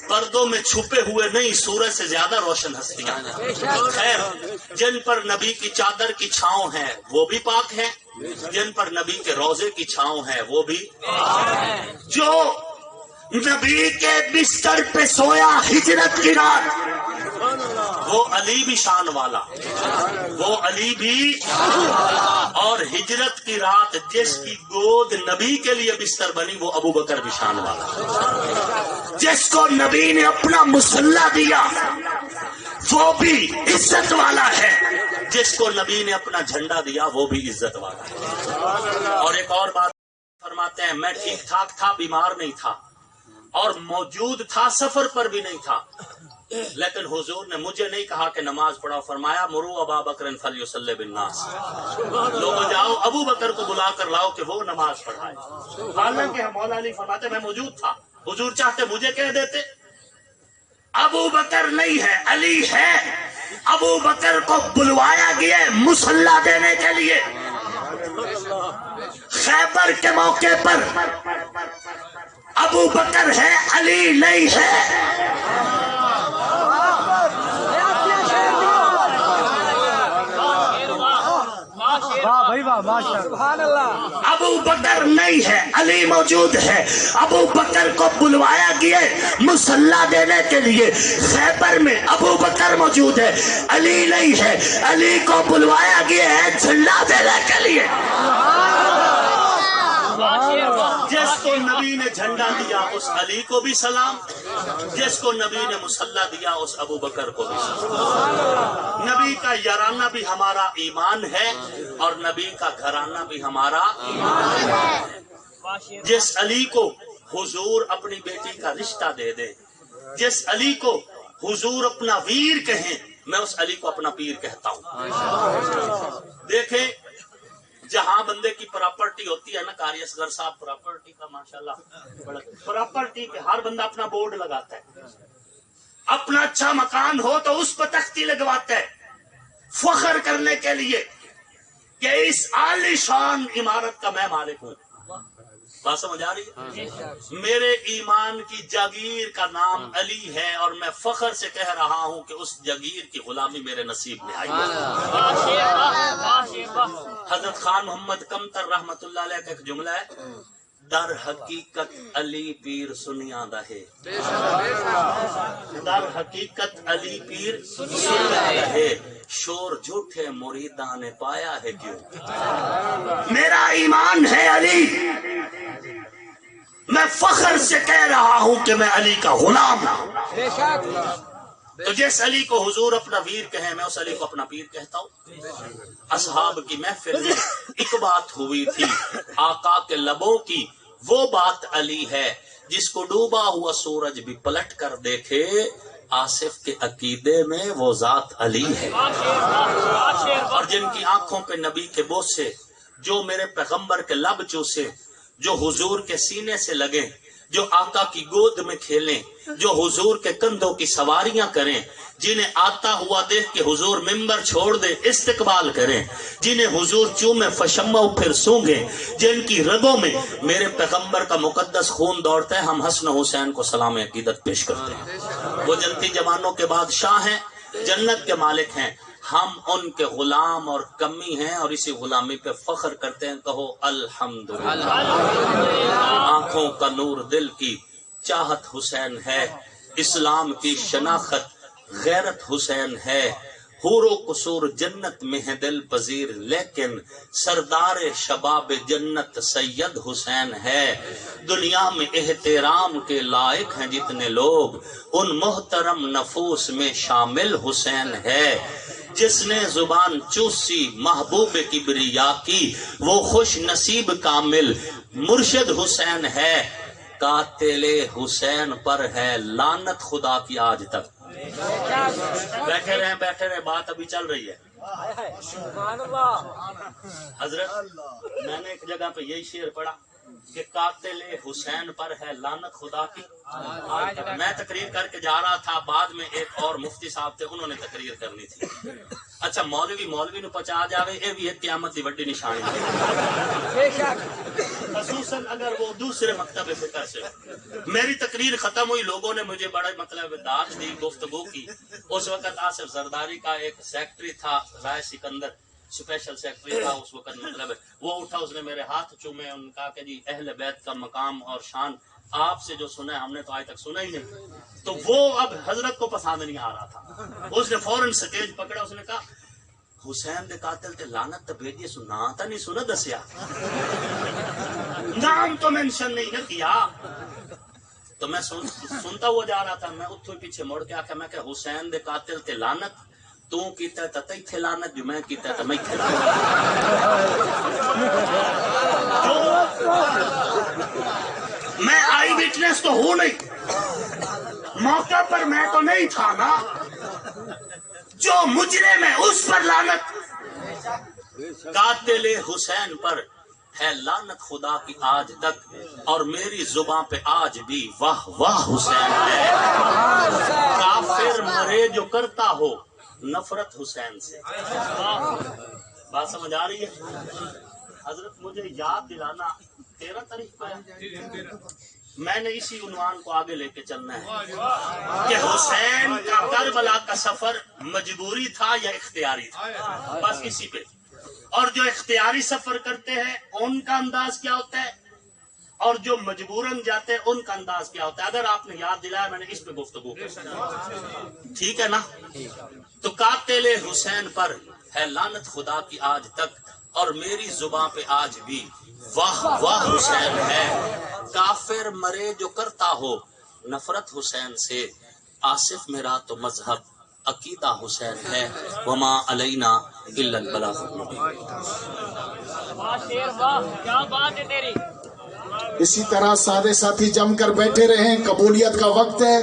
پردوں میں چھپے ہوئے نہیں، سورج سے زیادہ روشن ہستیاں. خیر، جن پر نبی کی چادر کی چھاؤں ہے وہ بھی پاک ہے، جن پر نبی کے روضے کی چھاؤں ہے وہ بھی. جو نبی کے بستر پہ سویا ہجرت کی رات وہ علی بھی شان والا، وہ علی بھی. اور ہجرت کی رات جس کی گود نبی کے لیے بستر بنی وہ ابو بکر بھی شان والا. جس کو نبی نے اپنا مسلح دیا وہ بھی عزت والا ہے، جس کو نبی نے اپنا جھنڈا دیا وہ بھی عزت والا ہے. اور ایک اور بات فرماتے ہیں، میں ٹھیک ٹھاک تھا، بیمار نہیں تھا اور موجود تھا، سفر پر بھی نہیں تھا، لیکن حضور نے مجھے نہیں کہا کہ نماز پڑھاؤ، فرمایا مرو ابا بکر فلیصلی بالناس، لوگوں جاؤ ابو بکر کو بلا کر لاؤ کہ وہ نماز پڑھائے. حالانکہ مولا علی فرماتے میں موجود تھا، حضور چاہتے مجھے کہہ دیتے. ابو بکر نہیں ہے، علی ہے. ابو بکر کو بلوایا گیا مسلح دینے کے لیے. خیبر کے موقع پر ابو بکر ہے، علی نہیں ہے. ابو بکر نہیں ہے، علی موجود ہے. ابو بکر کو بلوایا گیا مسلح دینے کے لیے، خیبر میں ابو بکر موجود ہے، علی نہیں ہے. علی کو بلوایا گیا ہے جھنڈا دینے کے لیے. جس کو نبی نے جھنڈا دیا اس علی کو بھی سلام، جس کو نبی نے مسلح دیا اس ابو بکر کو بھی سلام. نبی کا یارانہ بھی ہمارا ایمان ہے اور نبی کا گھرانہ بھی ہمارا ایمان ہے. جس علی کو حضور اپنی بیٹی کا رشتہ دے دے، جس علی کو حضور اپنا ویر کہیں، میں اس علی کو اپنا پیر کہتا ہوں. دیکھیں جہاں بندے کی پراپرٹی ہوتی ہے نا، قاری اصغر صاحب پراپرٹی کا ماشاءاللہ پراپرٹی پہ ہر بندہ اپنا بورڈ لگاتا ہے. اپنا اچھا مکان ہو تو اس پہ تختی لگواتا ہے فخر کرنے کے لیے کہ اس عالی شان عمارت کا میں مالک ہوں. بات سمجھ آ رہی ہے؟ میرے ایمان کی جاگیر کا نام علی ہے اور میں فخر سے کہہ رہا ہوں کہ اس جاگیر کی غلامی میرے نصیب میں آئی. حضرت خان محمد کمتر رحمت اللہ علیہ کا ایک جملہ ہے، در حقیقت علی پیر سنیا دہے، در حقیقت علی پیر سنیا دہے، شور جھوٹے مریداں نے پایا ہے کیوں. میرا ایمان ہے علی، میں فخر سے کہہ رہا ہوں کہ میں علی کا غلام ہوں. تو جس علی کو حضور اپنا ویر کہیں میں اس علی کو اپنا پیر کہتا ہوں. اصحاب کی محفل میں ایک بات ہوئی تھی، آقا کے لبوں کی وہ بات علی ہے، جس کو ڈوبا ہوا سورج بھی پلٹ کر دیکھے آصف کے عقیدے میں وہ ذات علی ہے. اور جن کی آنکھوں پہ نبی کے بوسے، جو میرے پیغمبر کے لب چوسے، جو حضور کے سینے سے لگے، جو آقا کی گود میں کھیلیں، جو حضور کے کندھوں کی سواریاں کریں، جنہیں آتا ہوا دیکھ کے حضور ممبر چھوڑ دے استقبال کریں، جنہیں حضور چومے فشمو پھر سونگیں، جن کی رگوں میں میرے پیغمبر کا مقدس خون دوڑتا ہے، ہم حسن حسین کو سلام عقیدت پیش کرتے ہیں. وہ جنتی جوانوں کے بادشاہ ہیں، جنت کے مالک ہیں، ہم ان کے غلام اور کمی ہیں اور اسی غلامی پہ فخر کرتے ہیں. کہو الحمدللہ. آنکھوں کا نور دل کی چاہت حسین ہے، اسلام کی شناخت غیرت حسین ہے، حور و قصور جنت میں ہے دل پذیر، لیکن سردار شباب جنت سید حسین ہے۔ دنیا میں احترام کے لائق ہیں جتنے لوگ، ان محترم نفوس میں شامل حسین ہے۔ جس نے زبان چوسی محبوب کبریا کی، وہ خوش نصیب کامل مرشد حسین ہے۔ قاتل حسین پر ہے لعنت خدا کی آج تک۔ بیٹھے رہے، بات ابھی چل رہی ہے۔ حضرت میں نے ایک جگہ پہ یہی شعر پڑھا کہ قاتل حسین پر ہے لعنت خدا کی آج تک۔ میں تقریر کر کے جا رہا تھا، بعد میں ایک اور مفتی صاحب تھے، انہوں نے تقریر کرنی تھی۔ اچھا مولوی نو پچا جاوے، یہ بھی ایک قیامت کی بڑی نشانی ہے، خصوصاً اگر وہ دوسرے مکتب فکر سے۔ میری تقریر ختم ہوئی، لوگوں نے مجھے بڑا مطلب داد دی، گفتگو کی۔ اس وقت آصف زرداری کا ایک سیکٹری تھا، رائے سکندر اسپیشل سیکٹری تھا اس وقت، مطلب وہ اٹھا، اس نے میرے ہاتھ چومے، ان نے کہا کہ جی اہل بیت کا مقام اور شان آپ سے جو سنا ہے ہم نے تو آج تک سنا ہی نہیں۔ تو وہ اب حضرت کو پسند نہیں آ رہا تھا، اس نے فوراً سٹیج پکڑا، اس نے کہا حسین دے قاتل تے لعنت تے بھیجیے، سنا تا نہیں سنا دسیا، نام تو مینشن نہیں نہ کیا۔ تو میں سنتا ہوا جا رہا تھا، میں اتھوں پیچھے مڑ کے آکھا، میں کہ حسین دے قاتل تے لعنت تو کیتا ہے تا تیتھے لعنت، جو میں کیتا ہے تا میں کیتا میں آئی وٹنس تو ہوں نہیں، موقع پر میں تو نہیں تھا نا، جو مجرم ہے اس پر لعنت۔ قاتل حسین پر ہے لعنت خدا کی آج تک، اور میری زبان پہ آج بھی واہ واہ حسین ہے۔ کافر مرے جو کرتا ہو نفرت حسین سے۔ بات سمجھ آ رہی ہے؟ حضرت مجھے یاد دلانا 13 تاریخ کو ہے، میں نے اسی عنوان کو آگے لے کے چلنا ہے کہ حسین کا کربلا کا سفر مجبوری تھا یا اختیاری تھا، بس اسی پہ۔ اور جو اختیاری سفر کرتے ہیں ان کا انداز کیا ہوتا ہے، اور جو مجبوراً جاتے ہیں ان کا انداز کیا ہوتا ہے۔ اگر آپ نے یاد دلایا، میں نے اس پہ گفتگو کی، ٹھیک ہے نا؟ تو قاتل حسین پر ہے لعنت خدا کی آج تک، اور میری زبان پہ آج بھی واہ واہ حسین ہے۔ کافر مرے جو کرتا ہو نفرت حسین سے، آصف میرا تو مذہب عقیدہ حسین ہے، وما علینا الا البلاغ المبین۔ کیا بات ہے تیری۔ اسی طرح سارے ساتھی جم کر بیٹھے رہیں، قبولیت کا وقت ہے۔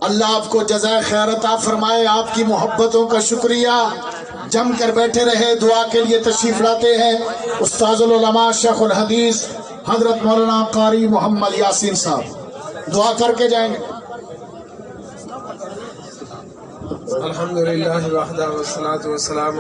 اللہ آپ کو جزائے خیر عطا فرمائے، آپ کی محبتوں کا شکریہ۔ جم کر بیٹھے رہے، دعا کے لیے تشریف لاتے ہیں استاذ العلماء شیخ الحدیث حضرت مولانا قاری محمد یاسین صاحب، دعا کر کے جائیں گے۔ الحمدللہ وحدہ والصلاة والسلام